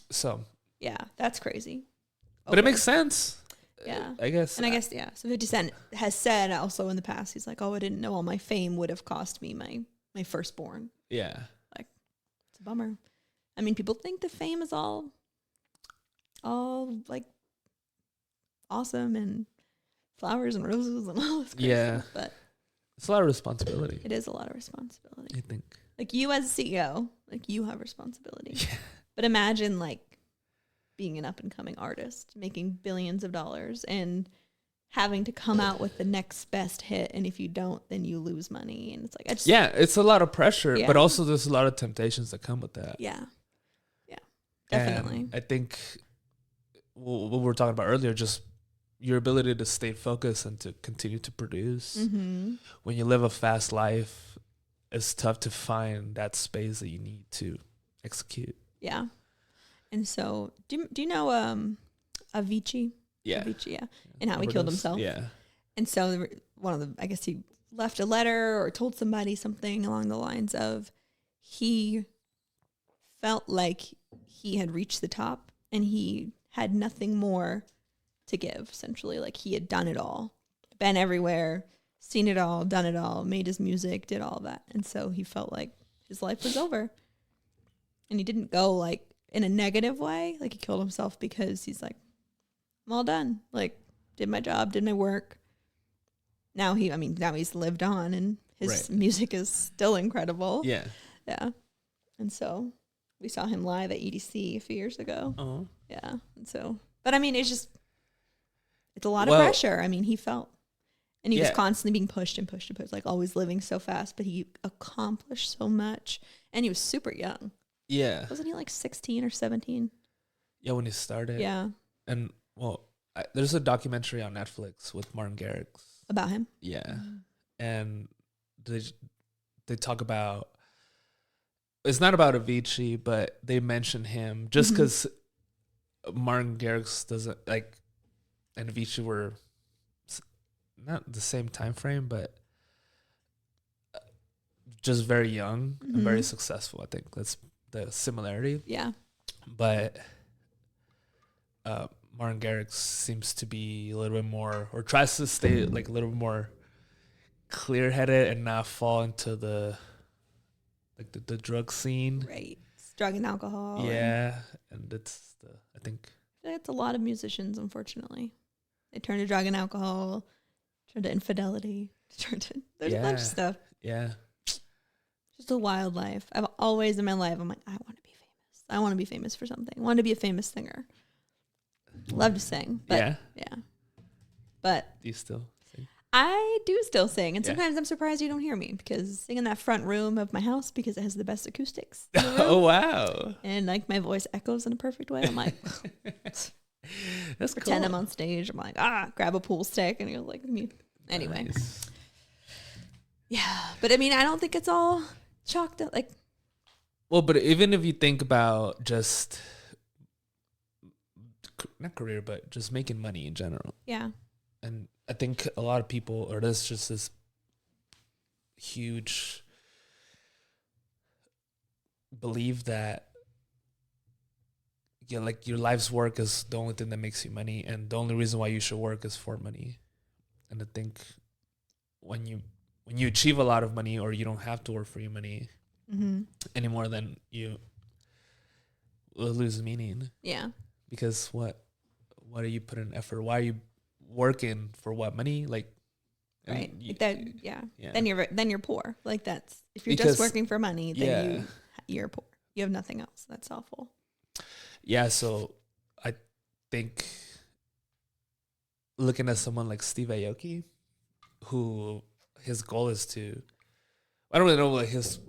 So,
Yeah, that's crazy.
but it
Okay.
makes sense.
Yeah.
I guess.
And I guess, yeah. So 50 Cent has said also in the past, he's like, "Oh, I didn't know all my fame would have cost me my firstborn."
Yeah.
It's a bummer. I mean, people think the fame is all like awesome and flowers and roses and all this crazy
Yeah.
stuff, but
It's a lot of responsibility.
it is a lot of responsibility.
I think.
Like you as a CEO, like you have responsibility.
Yeah.
But imagine like being an up and coming artist, making billions of dollars and having to come out with the next best hit, and if you don't, then you lose money, and it's like
It's a lot of pressure,
Yeah.
but also there's a lot of temptations that come with that.
yeah, definitely.
And I think what we were talking about earlier, just your ability to stay focused and to continue to produce.
Mm-hmm.
When you live a fast life, it's tough to find that space that you need to execute.
Yeah. And so, do you know Avicii?
Yeah.
Avicii, yeah. And how he killed
Overdose?
himself.
Yeah.
And so I guess he left a letter or told somebody something along the lines of he felt like he had reached the top and he had nothing more to give, essentially. Like he had done it all, been everywhere, seen it all, done it all, made his music, did all that. And so he felt like his life was over. And he didn't go like in a negative way. Like he killed himself because he's like, "I'm all done. Like, did my job, did my work." Now he's lived on and his
Right.
music is still incredible.
Yeah.
Yeah. And so we saw him live at EDC a few years ago.
Oh.
Yeah. And so, but I mean, it's a lot of
Well-
pressure. I mean, he felt, and he was
Yeah.
constantly being pushed and pushed and pushed, like always living so fast, but he accomplished so much and he was super young.
Yeah.
Wasn't he like 16 or 17?
Yeah. When he started.
Yeah.
And there's a documentary on Netflix with Martin Garrix.
About him.
Yeah. And they talk about, it's not about Avicii, but they mention him just
Mhm.
because Martin Garrix doesn't like, and Avicii were not the same time frame, but just very young and very
Mhm.
successful. I think that's the similarity.
Yeah.
But Martin Garrix seems to be a little bit more, or tries to stay like a little bit more clear-headed and not fall into the drug scene.
Right. It's drug and alcohol.
Yeah, and I think
It's a lot of musicians, unfortunately. They turn to drug and alcohol, turn to infidelity, there's a bunch
Yeah.
of stuff.
yeah,
just a wild life. I've always in my life, I'm like, I want to be famous. I want to be famous for something. I want to be a famous singer. Love to sing. But yeah. But
do you still sing?
I do still sing. And sometimes I'm surprised you don't hear me because sing in that front room of my house because it has the best acoustics.
Oh, wow.
And like my voice echoes in a perfect way. I'm like,
that's
pretend
cool.
I'm on stage. I'm like, grab a pool stick and you're like, me. Anyway.
Nice.
Yeah. But I mean, I don't think it's all chalked up. Like,
well, but even if you think about just not career, but just making money in general.
Yeah.
And I think a lot of people, or there's just this huge belief that like your life's work is the only thing that makes you money, and the only reason why you should work is for money. And I think when you achieve a lot of money, or you don't have to work for your money anymore, then you will lose meaning.
Yeah.
Because what are you putting effort? Why are you working for what money? Like,
right. Then you're poor. Like that's, if you're just working for money, then you're poor. You have nothing else. That's awful.
Yeah. So I think looking at someone like Steve Aoki, who his goal is to, I don't really know what his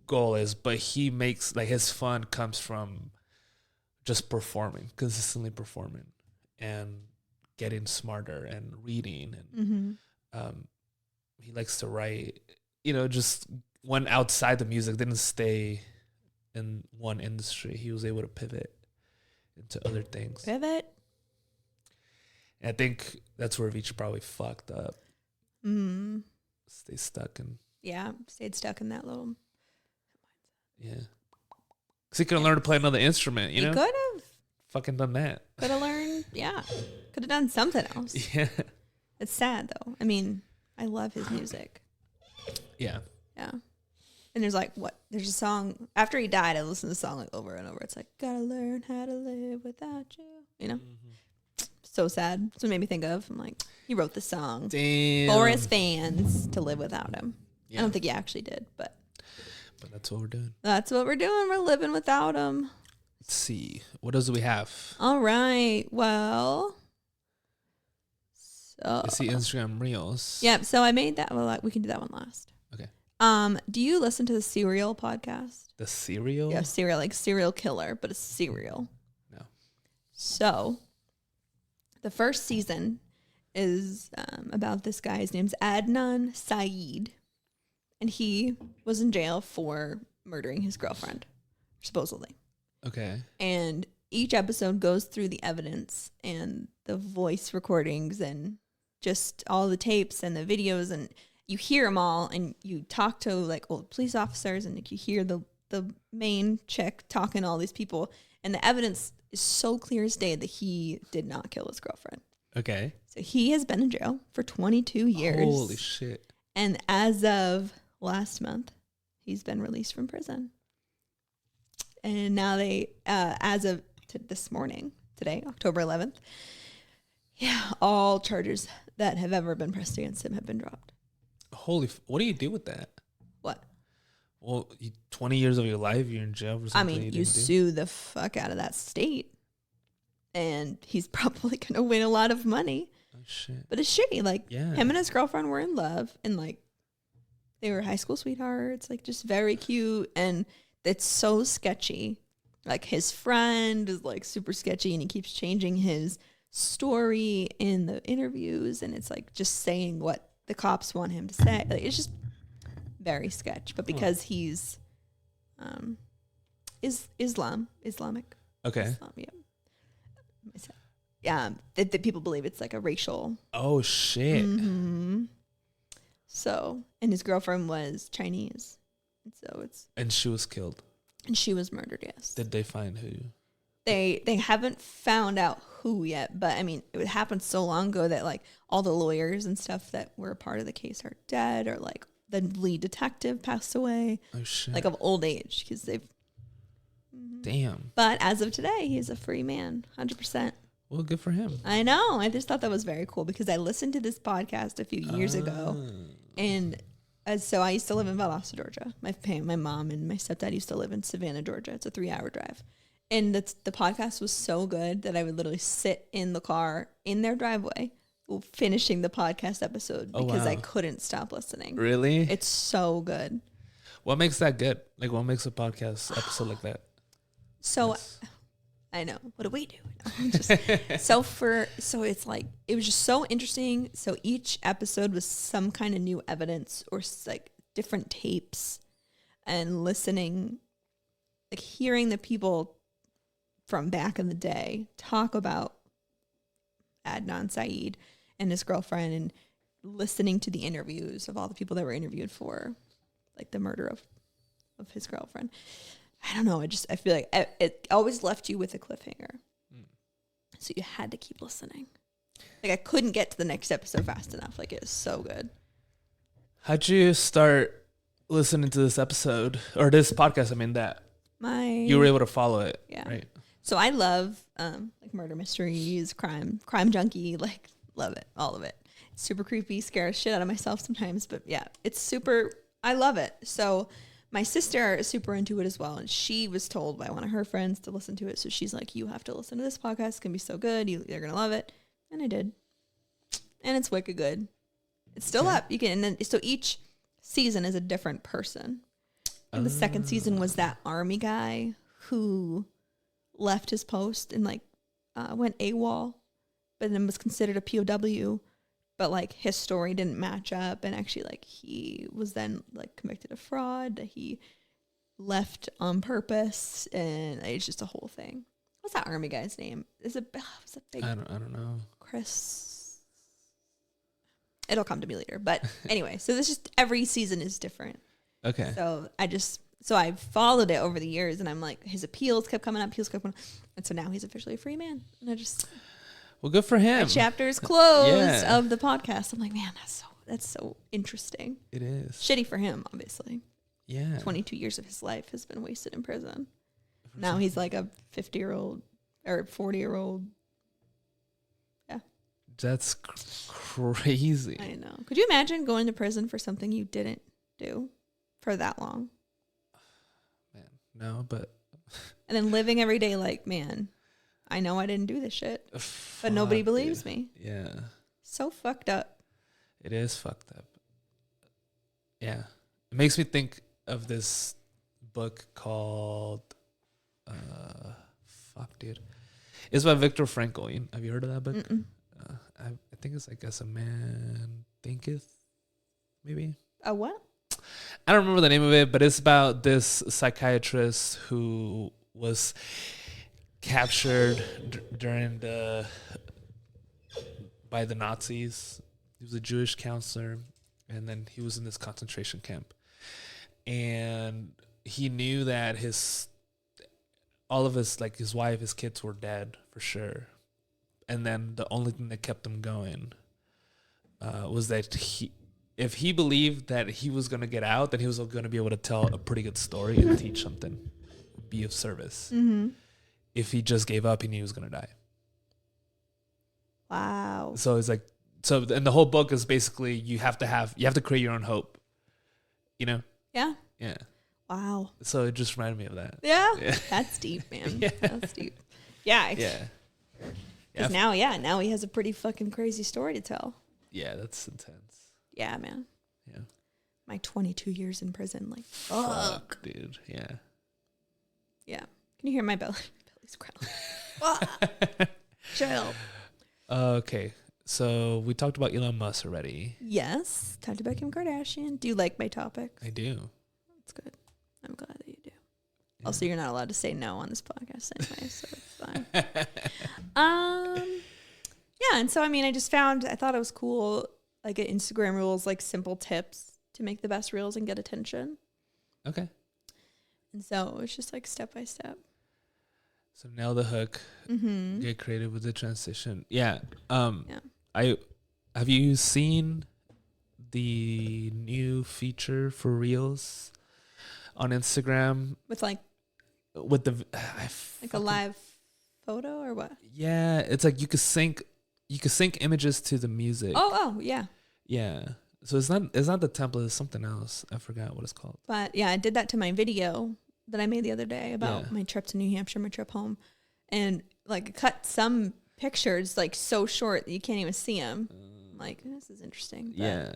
goal is, but he makes like his fun comes from just consistently performing and getting smarter and reading. And he likes to write, just went outside the music, didn't stay in one industry. He was able to pivot into other things.
And
I think that's where Avicii probably fucked up. Stay stuck in.
Yeah, stayed stuck in that little.
Yeah. Because he could have learned to play another instrument,
He could have.
Fucking done that.
Could have learned, Could have done something else.
Yeah.
It's sad, though. I mean, I love his music.
Yeah.
Yeah. And there's there's a song, after he died, I listened to the song like over and over. It's like, gotta learn how to live without you. So sad. So it made me think of, I'm like, he wrote the song for his fans to live without him. Yeah. I don't think he actually did, but
that's what we're doing.
That's what we're doing. We're living without him.
Let's see. What else do we have?
All right. Well,
I see Instagram Reels.
Yep. So I made that. Well, we can do that one last.
Okay.
Do you listen to the Serial podcast?
The Serial?
Yeah, Serial, like serial killer, but it's serial.
No.
So the first season is about this guy. His name's Adnan Syed. And he was in jail for murdering his girlfriend, supposedly.
Okay.
And each episode goes through the evidence and the voice recordings and just all the tapes and the videos. And you hear them all and you talk to like old police officers and you hear the main chick talking to all these people. And the evidence is so clear as day that he did not kill his girlfriend.
Okay.
So he has been in jail for 22 years.
Holy shit.
And as of last month, he's been released from prison. And now they, as of this morning, today, October 11th, all charges that have ever been pressed against him have been dropped.
What do you do with that?
What?
Well, 20 years of your life, you're in jail for something.
I mean, you sue the fuck out of that state, and he's probably going to win a lot of money.
Oh, shit.
But it's shitty. Like, him and his girlfriend were in love, and like, they were high school sweethearts, like just very cute. And it's so sketchy. Like his friend is like super sketchy and he keeps changing his story in the interviews. And it's like just saying what the cops want him to say. Like it's just very sketch. But because he's Islamic.
Okay.
Islam, yeah. That people believe it's like a racial.
Oh, shit.
Mm-hmm. So, and his girlfriend was Chinese. And so it's.
And she was killed.
And she was murdered, yes.
Did they find who?
They haven't found out who yet, but I mean, it happened so long ago that like all the lawyers and stuff that were a part of the case are dead, or like the lead detective passed away.
Oh, shit.
Like of old age, because they've.
Damn.
But as of today, he's a free man, 100%.
Well, good for him.
I know. I just thought that was very cool because I listened to this podcast a few years ago, and So I used to live in Valdosta, Georgia. My mom and my stepdad used to live in Savannah, Georgia. It's a 3-hour drive. And the podcast was so good that I would literally sit in the car in their driveway finishing the podcast episode because I couldn't stop listening.
Really?
It's so good.
What makes that good? Like, what makes a podcast episode like that?
So I know. What do we do? So it's like, it was just so interesting. So each episode was some kind of new evidence or like different tapes, and listening, like hearing the people from back in the day talk about Adnan Syed and his girlfriend, and listening to the interviews of all the people that were interviewed for like the murder of his girlfriend. I don't know. I feel like it always left you with a cliffhanger. So you had to keep listening. Like, I couldn't get to the next episode fast enough. Like, it was so good.
How'd you start listening to this episode or this podcast? I mean, you were able to follow it.
Yeah.
Right.
So I love like murder mysteries, crime junkie, like love it, all of it. It's super creepy, scares shit out of myself sometimes, but yeah, it's super, I love it. So my sister is super into it as well, and she was told by one of her friends to listen to it. So she's like, you have to listen to this podcast. It's going to be so good. You're going to love it. And I did. And it's wicked good. It's still up. You can, and then, so each season is a different person. And the second season was that army guy who left his post and like went AWOL, but then was considered a POW. But like his story didn't match up, and actually like he was then like convicted of fraud. He left on purpose, and it's just a whole thing. What's that army guy's name? Was it big?
I don't know.
Chris. It'll come to me later. But anyway, so this just every season is different.
Okay.
So I followed it over the years, and I'm like, his appeals kept coming up, and so now he's officially a free man. And I just.
Well, good for him.
My chapter is closed of the podcast. I'm like, man, that's so interesting.
It is.
Shitty for him, obviously.
Yeah.
22 years of his life has been wasted in prison. Now he's like a 50-year-old or 40-year-old. Yeah.
That's crazy.
I know. Could you imagine going to prison for something you didn't do for that long?
Man, no, but.
And then living every day like, man, I know I didn't do this shit, but nobody believes me.
Yeah.
So fucked up.
It is fucked up. Yeah. It makes me think of this book called, dude. It's by Viktor Frankl. Have you heard of that book? I think it's like As a Man Thinketh, maybe.
A what?
I don't remember the name of it, but it's about this psychiatrist who was captured by the Nazis. He was a Jewish counselor, and then he was in this concentration camp, and he knew that all of his, like his wife, his kids were dead for sure, and then the only thing that kept him going was that if he believed that he was going to get out, then he was going to be able to tell a pretty good story and teach something, be of service.
Mm-hmm.
If he just gave up, he knew he was going to die.
Wow.
So it's like, and the whole book is basically you have to create your own hope, you know?
Yeah.
Yeah.
Wow.
So it just reminded me of that.
Yeah. That's deep, man.
Yeah.
That's deep. Yeah.
Yeah.
Because now he has a pretty fucking crazy story to tell.
Yeah, that's intense.
Yeah, man.
Yeah.
My 22 years in prison, like, fuck.
Dude. Yeah.
Yeah. Can you hear my belly's growling? Chill.
Okay. So we talked about Elon Musk already.
Yes. Talked about Kim Kardashian. Do you like my topics?
I do.
That's good. I'm glad that you do. Yeah. Also, you're not allowed to say no on this podcast anyway, so it's fine. Yeah, and so, I mean, I thought it was cool, like Instagram rules, like simple tips to make the best reels and get attention.
Okay.
And so it's just like step by step.
So nail the hook, get creative with the transition. Yeah. Have you seen the new feature for Reels on Instagram
With like a live photo or what?
Yeah, it's like you could sync images to the music.
Oh, yeah.
Yeah. So it's not the template. It's something else. I forgot what it's called.
But yeah, I did that to my video that I made the other day about
Yeah.
my trip to New Hampshire, my trip home, and like cut some pictures like so short that you can't even see them. Like, this is interesting. But,
Yeah.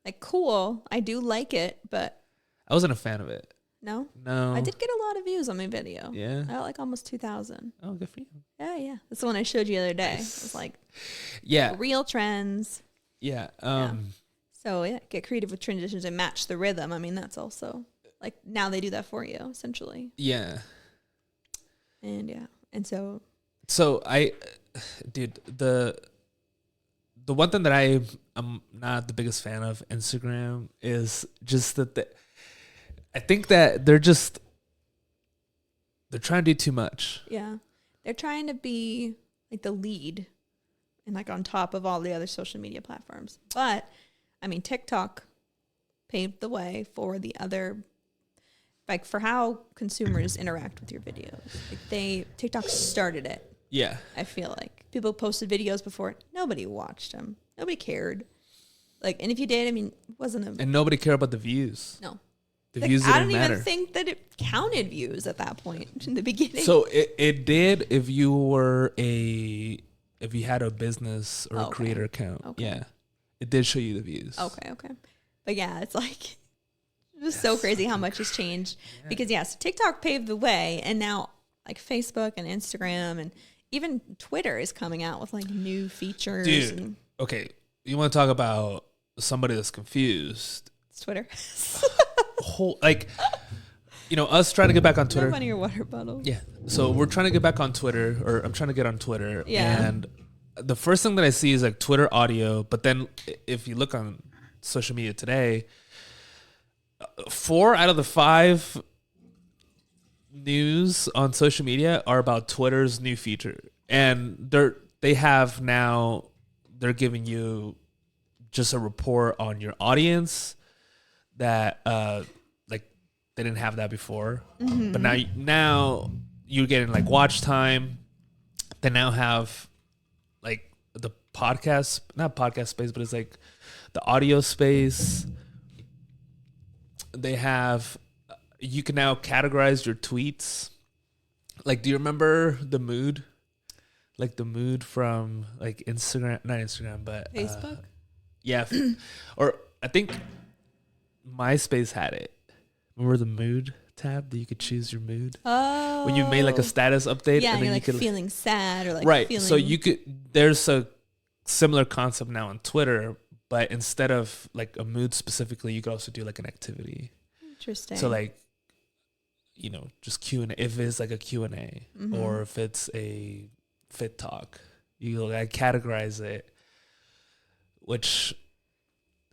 like, cool. I do like it, but
I wasn't a fan of it.
no.
No.
I did get a lot of views on my video.
Yeah.
I got like almost 2,000.
Oh, good for you.
Yeah. That's the one I showed you the other day. It was like
Yeah.
real trends.
Yeah.
So yeah, get creative with transitions and match the rhythm. I mean, that's also like now they do that for you essentially.
Yeah.
And yeah, and so
dude, the one thing that I'm not the biggest fan of Instagram is just that I think that they're trying to do too much.
yeah, they're trying to be like the lead and like on top of all the other social media platforms. But I mean, TikTok paved the way for the other, like for how consumers interact with your videos. Like TikTok started it.
Yeah.
I feel like people posted videos before. Nobody watched them. Nobody cared. Like, and if you did, I mean, it wasn't a
And nobody cared about the views.
no.
The
Like,
views
I
didn't
don't
matter.
even think that it counted views at that point in the beginning.
So it did if you had a business or a
Okay.
creator account.
Okay.
Yeah. It did show you the views.
Okay. But yeah, it's like it was so crazy how much has changed.
Yeah.
Because yes, TikTok paved the way, and now like Facebook and Instagram and even Twitter is coming out with like new features.
Dude.
And
Okay. You want to talk about somebody that's confused?
it's Twitter.
Us trying to get back on
Twitter.
Twitter.
One of your water bottles.
Yeah. So we're trying to get back on Twitter, or I'm trying to get on Twitter.
Yeah.
And the first thing that I see is like Twitter audio. But then if you look on social media today, 4 out of the 5 news on social media are about Twitter's new feature. And they're giving you just a report on your audience that they didn't have that before.
Mm-hmm.
But now you're getting like watch time. They now have like the podcast, not podcast space, but it's like the audio space. They have, you can now categorize your tweets. Like, do you remember the mood? Like the mood from like Instagram, not Instagram, but
Facebook.
yeah. Or I think MySpace had it. Remember the mood tab that you could choose your mood?
Oh.
When you made like a status update,
Yeah,
and then
you're
you
like
could
feeling sad or like
right.
feeling.
So there's a similar concept now on Twitter, but instead of like a mood specifically, you could also do like an activity.
Interesting.
So like, just Q&A, if it's like a Q&A
Mm-hmm.
or if it's a fit talk, you like categorize it, which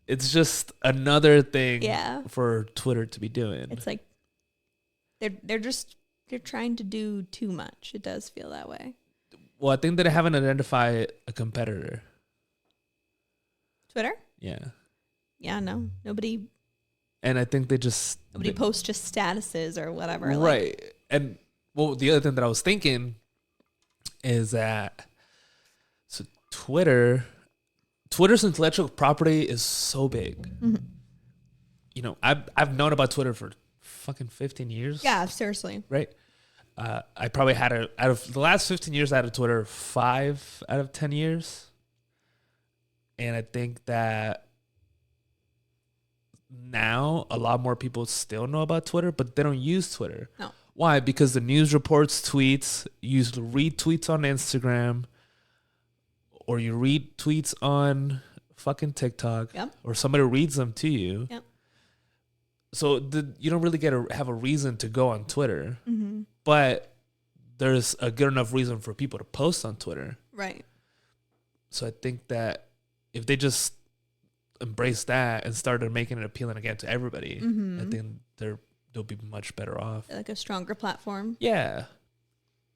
it's just another thing for Twitter to be doing.
It's like they're trying to do too much. It does feel that way.
Well, I think that I haven't identified a competitor.
Twitter?
Yeah.
Yeah, no. Nobody
And I think they
posts just statuses or whatever.
Right.
Like,
And well, the other thing that I was thinking is that Twitter's intellectual property is so big.
mm-hmm.
I've known about Twitter for fucking 15 years.
Yeah, seriously.
Right. I probably had out of the last 15 years, I had a Twitter 5 out of 10 years. And I think that now a lot more people still know about Twitter, but they don't use Twitter.
No.
Why? Because the news reports tweets, you read tweets on Instagram, or you read tweets on fucking TikTok,
Yep.
or somebody reads them to you.
Yep.
So you don't really have a reason to go on Twitter,
Mm-hmm.
but there's a good enough reason for people to post on Twitter.
Right.
So I think that if they just embrace that and started making it appealing again to everybody,
Mm-hmm.
I think they'll be much better off.
Like a stronger platform.
Yeah.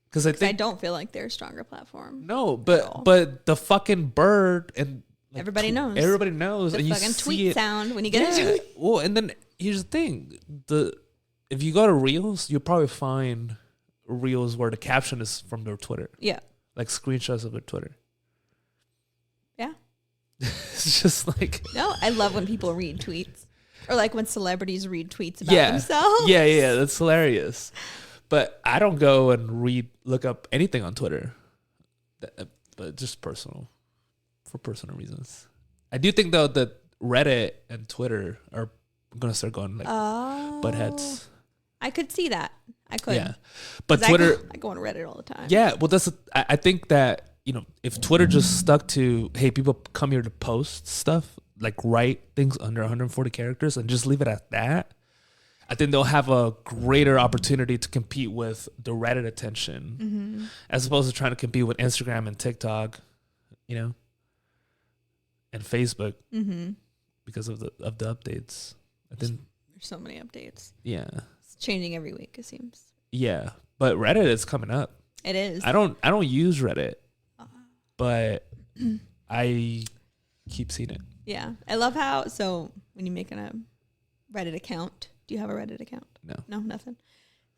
Because
I don't feel like they're a stronger platform.
No,
all.
but the fucking bird and like,
Everybody knows.
Everybody knows,
The
and you
fucking
see
tweet
it.
sound when you get into it.
Well, and then here's the thing: if you go to Reels, you'll probably find Reels where the caption is from their Twitter,
Yeah.
like screenshots of their Twitter.
Yeah.
It's just like
No, I love when people read tweets. Or like when celebrities read tweets about themselves.
Yeah, that's hilarious. But I don't go and look up anything on Twitter. But just for personal reasons. I do think though that Reddit and Twitter are gonna start going like butt heads.
I could see that. I could.
Yeah, but Twitter.
I go on Reddit all the time.
Yeah, well, I think that if Twitter just stuck to, hey, people come here to post stuff, like write things under 140 characters, and just leave it at that, I think they'll have a greater opportunity to compete with the Reddit attention, as opposed to trying to compete with Instagram and TikTok, and Facebook, because of the updates. I think
there's so many updates.
Yeah,
it's changing every week. It seems.
Yeah, but Reddit is coming up.
It is.
I don't use Reddit, but I keep seeing it.
Yeah, I love how. So when you make a Reddit account, do you have a Reddit account? No, nothing.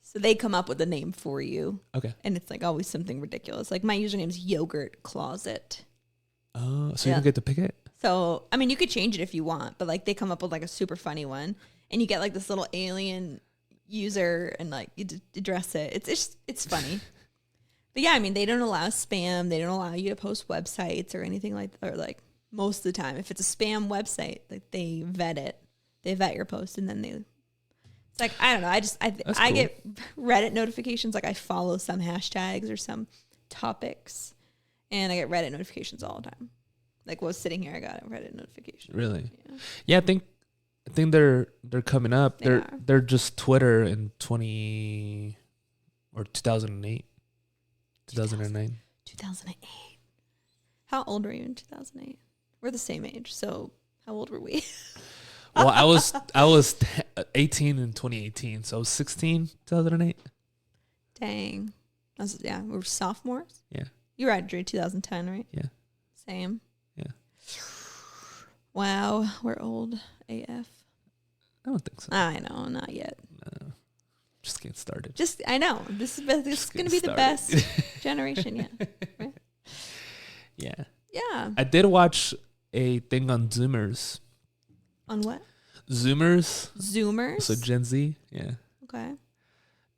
So they come up with a name for you.
Okay.
And it's like always something ridiculous. Like my username is Yogurt Closet.
Oh, so you don't get to pick it?
So I mean, you could change it if you want, but like they come up with like a super funny one, and you get like this little alien user, and like you address it. It's funny. But yeah, I mean, they don't allow spam. They don't allow you to post websites or anything like that. Or like most of the time, if it's a spam website, like they vet it. They vet your post, and then it's like, I don't know. I get Reddit notifications. Like I follow some hashtags or some topics, and I get Reddit notifications all the time. Like while I was sitting here, I got a Reddit notification.
Really? Yeah, I think they're coming up. They're just Twitter in 2008. 2009. 2008.
How old were you in 2008? We're the same age. So how old were we?
Well, I was 18 in 2018. So I was 16, 2008.
Dang. We were sophomores.
Yeah.
You graduated 2010, right?
Yeah.
Same.
Yeah.
Wow, we're old AF.
I don't think so.
I know, not yet.
No. Just getting started.
I know. This is going to be the best generation yet. Right?
Yeah.
Yeah.
I did watch a thing on Zoomers.
On what?
Zoomers.
Zoomers?
So Gen Z. Yeah.
Okay.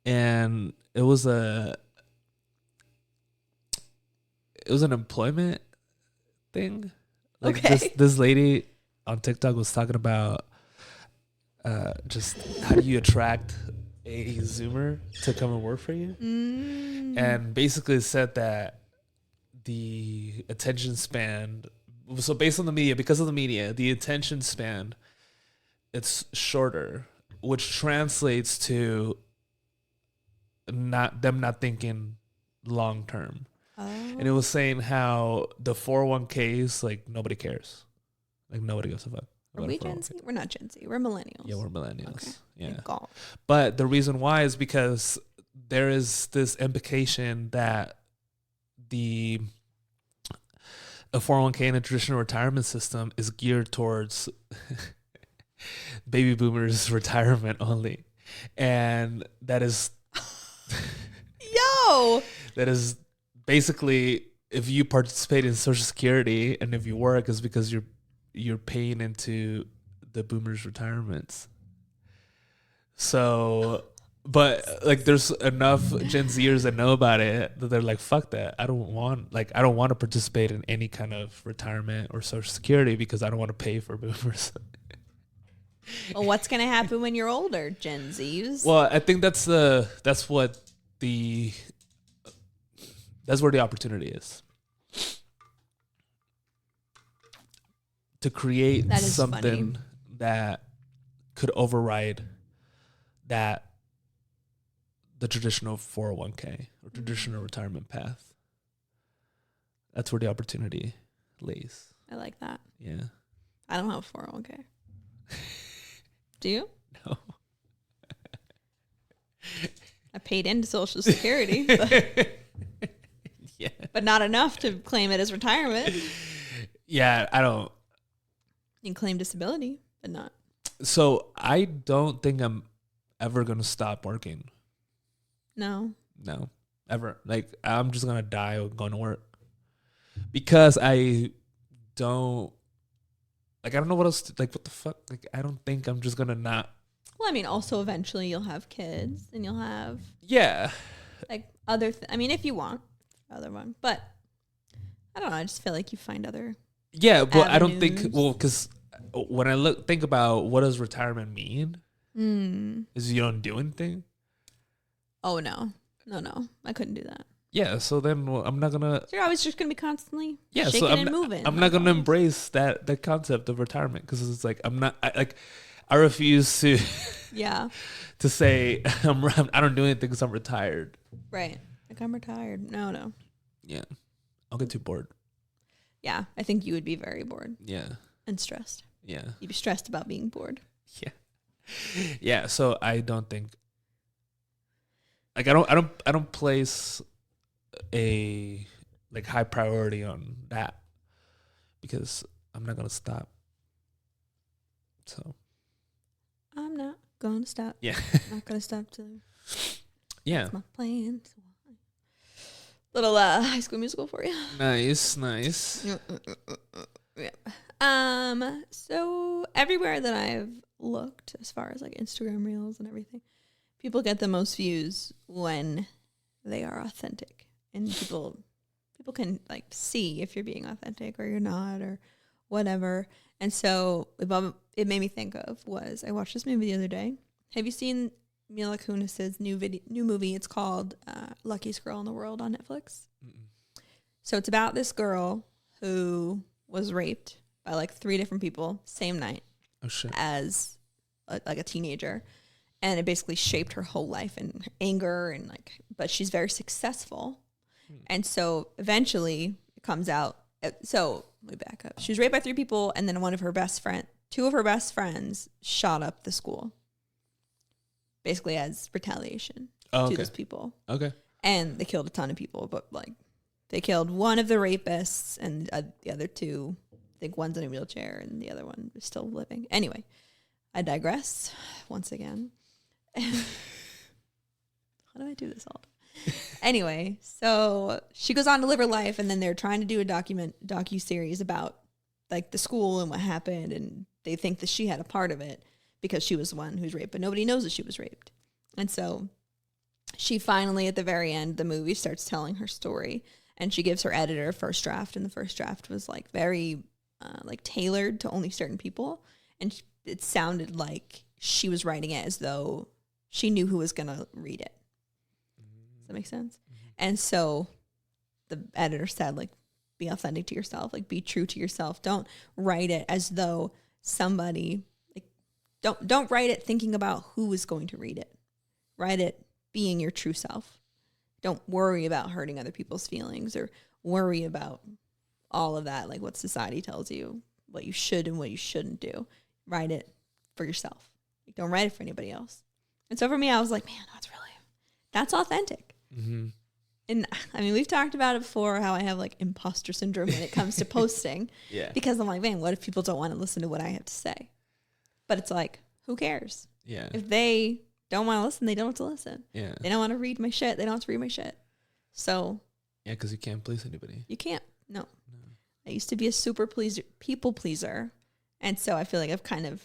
And it was an employment thing. Like this lady on TikTok was talking about just how do you attract a Zoomer to come and work for you, and basically said that the attention span. So based on the media, because of the media, the attention span it's shorter, which translates to not thinking long term. Oh. And it was saying how the 401ks, like nobody cares, like nobody gives a fuck.
Are we Gen Z? We're not Gen Z. We're millennials.
Yeah, we're millennials. Okay. Yeah.
But
the reason why is because there is this implication that a 401k in a traditional retirement system is geared towards baby boomers retirement only. And that is that is basically if you participate in Social Security and if you work is because you're paying into the boomers' retirements. So, but like, there's enough Gen Zers that know about it that they're like, "Fuck that! I don't want to participate in any kind of retirement or Social Security because I don't want to pay for boomers."
Well, what's gonna happen when you're older, Gen Zs?
Well, I think that's where the opportunity is. To create something that could override the traditional 401k or traditional retirement path. That's where the opportunity lays.
I like that.
Yeah.
I don't have a 401k. Do you?
No.
I paid into Social Security, but not enough to claim it as retirement.
Yeah, I don't.
You can claim disability, but not.
So I don't think I'm ever going to stop working.
No,
ever. Like I'm just going to die going to work because I don't Like, I don't know what else. Like, what the fuck? Like, I don't think I'm just gonna not.
Well, I mean, also eventually you'll have kids and you'll have
Yeah.
like other. I mean, if you want other one, but I don't know. I just feel like you find other.
Yeah, but I don't think.
Avenues.
Well, because when I think about what does retirement mean, is you don't do anything.
Oh no, I couldn't do that.
Yeah, so then I'm not gonna.
So you're always just gonna be constantly
Yeah,
shaking
so
and moving.
I'm not gonna embrace that concept of retirement because it's like I refuse to
Yeah.
to say I don't do anything because I'm retired.
Right. Like I'm retired. No.
Yeah, I'll get too bored.
Yeah, I think you would be very bored
Yeah,
and stressed.
yeah,
You'd be stressed about being bored.
yeah, yeah. So I don't think. Like I don't place a like high priority on that because I'm not gonna stop. So
I'm not gonna stop.
yeah,
Not gonna stop till
yeah.
that's my plan. Little High School Musical for you.
Nice.
Yeah. So everywhere that I've looked, as far as like Instagram Reels and everything, people get the most views when they are authentic, and people can like see if you're being authentic or you're not or whatever. And so it made me think of was I watched this movie the other day. Have you seen Mila Kunis's new movie? It's called Luckiest Girl in the World on Netflix.
Mm-mm.
So it's about this girl who was raped by like 3 different people same night
Oh shit.
as like a teenager, and it basically shaped her whole life and anger and like. But she's very successful, and so eventually it comes out. So let me back up. She was raped by 3 people, and then 2 of her best friends shot up the school, basically as retaliation to those people.
Okay.
And they killed a ton of people, but like they killed one of the rapists, and the other 2, I think one's in a wheelchair and the other one is still living. Anyway, I digress once again. How do I do this all? Anyway, so she goes on to live her life, and then they're trying to do a docu-series about like the school and what happened, and they think that she had a part of it because she was the one who's raped, but nobody knows that she was raped. And so she finally, at the very end of the movie, starts telling her story, and she gives her editor a first draft, and the first draft was like very like tailored to only certain people, and it sounded like she was writing it as though she knew who was going to read it. Does that make sense? Mm-hmm. And so the editor said, like, be authentic to yourself, like be true to yourself. Don't write it as though somebody like don't write it thinking about who is going to read it. Write it being your true self. Don't worry about hurting other people's feelings or worry about all of that, like what society tells you, what you should and what you shouldn't do. Write it for yourself. Like, don't write it for anybody else. And so for me, I was like, man, that's authentic.
Mm-hmm.
And I mean, we've talked about it before, how I have like imposter syndrome when it comes to posting.
Yeah.
Because I'm like, man, what if people don't want to listen to what I have to say? But it's like, who cares?
Yeah.
If they don't want to listen, they don't have to listen.
Yeah.
They don't want to read my shit. They don't have to read my shit. So
Yeah, because you can't please anybody.
you can't. No. I used to be a people pleaser. And so I feel like I've kind of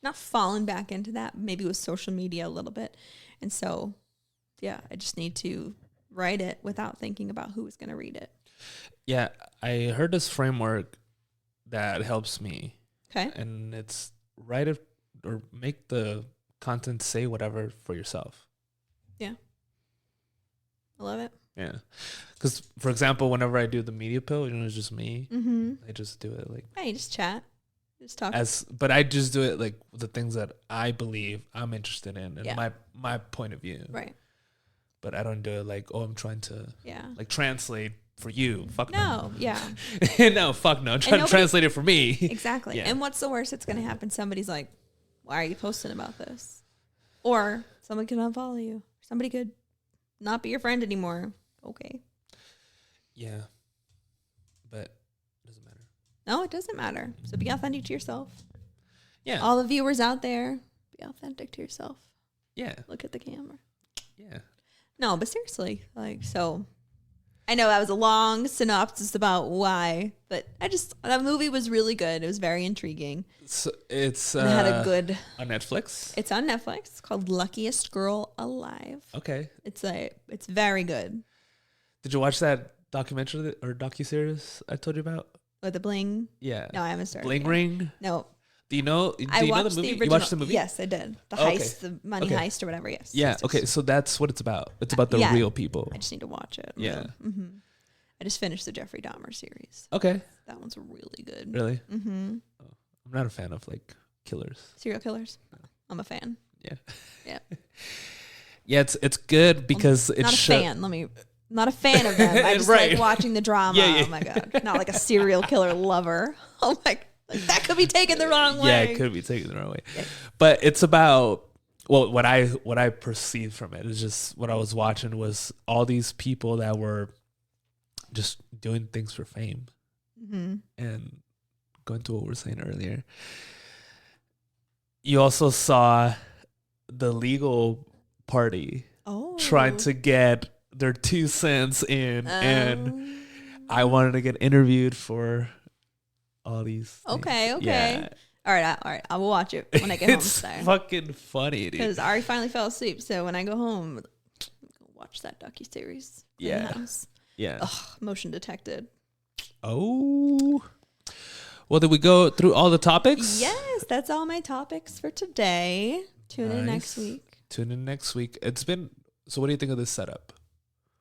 not fallen back into that, maybe with social media a little bit. And so, yeah, I just need to write it without thinking about who is going to read it.
Yeah, I heard this framework that helps me.
Okay.
And it's write it or make the content say whatever for yourself.
Yeah. I love it.
Yeah. Because, for example, whenever I do the media pill, it's just me.
Mm-hmm.
I just do it like.
Hey, just chat. Just talk.
But I just do it like the things that I believe I'm interested in and
Yeah.
my point of view.
Right.
But I don't do it like, oh, I'm trying to like translate for you. Fuck
no. Yeah.
No, fuck no. I'm trying to translate it for me.
Exactly. Yeah. And what's the worst that's going to happen? Somebody's like, why are you posting about this? Or someone can unfollow you. Somebody could not be your friend anymore. Okay.
Yeah. But it doesn't matter.
No, it doesn't matter. So be authentic to yourself.
Yeah.
All the viewers out there, be authentic to yourself.
Yeah.
Look at the camera.
Yeah.
No, but seriously, like, so I know that was a long synopsis about why, but that movie was really good. It was very intriguing.
So it's
And it had a good
on Netflix.
It's on Netflix. It's called Luckiest Girl Alive.
Okay.
It's very good.
Did you watch that documentary or docuseries I told you about?
With the bling?
Yeah.
No, I haven't started.
Bling
yet.
Ring?
No.
Do you know the movie?
original.
You watched the movie?
Yes, I did. The heist, the money heist or whatever. Yes.
Yeah.
Yes,
Okay. So that's what it's about. It's about the real people.
I just need to watch it.
Yeah.
Mm-hmm. I just finished the Jeffrey Dahmer series.
Okay.
That one's really good.
Really?
Mm-hmm.
Oh, I'm not a fan of like killers.
Serial killers. I'm a fan.
Yeah.
Yeah.
Yeah. It's good because it's
not a fan. Not a fan of them. I just like watching the drama.
Yeah.
Oh my God. Not like a serial killer lover. Oh my God. Like, that could be taken the wrong way.
Yeah, it could be taken the wrong way. Yeah. But it's about what I perceived from it is just what I was watching was all these people that were just doing things for fame.
Mm-hmm.
And going to what we were saying earlier, you also saw the legal party trying to get their 2 cents in, and I wanted to get interviewed for all these things.
Okay.
Yeah.
All right. I will watch it when I get home today.
It's fucking funny, dude.
Because Ari finally fell asleep, so when I go home, I'll watch that docuseries.
Yeah. Yeah.
Ugh, motion detected.
Oh. Well, did we go through all the topics?
Yes, that's all my topics for today. Tune in next week.
Tune in next week. So what do you think of this setup?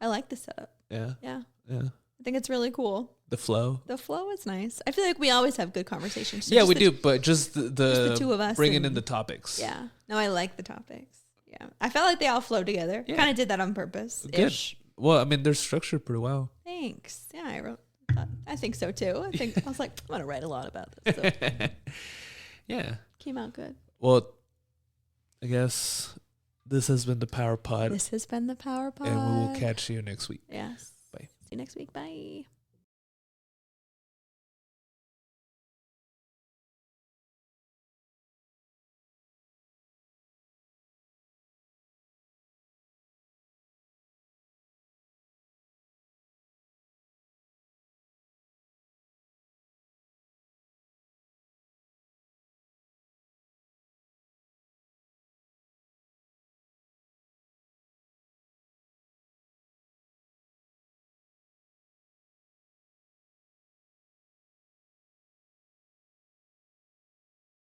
I like the setup.
Yeah.
Yeah.
Yeah.
I think it's really cool.
The flow.
The flow is nice. I feel like we always have good conversations. So
yeah, we do, but just the
two of us
bringing in the topics.
Yeah. No, I like the topics. Yeah. I felt like they all flow together. Yeah. Kind of did that on purpose.
Good. Well, I mean, they're structured pretty well.
Thanks. Yeah, I think so too. I was like, I'm going to write a lot about this. So.
Yeah.
Came out good.
Well, I guess this has been the Pwrpod.
This has been the Pwrpod.
And we will catch you next week.
Yes.
Bye.
See you next week. Bye.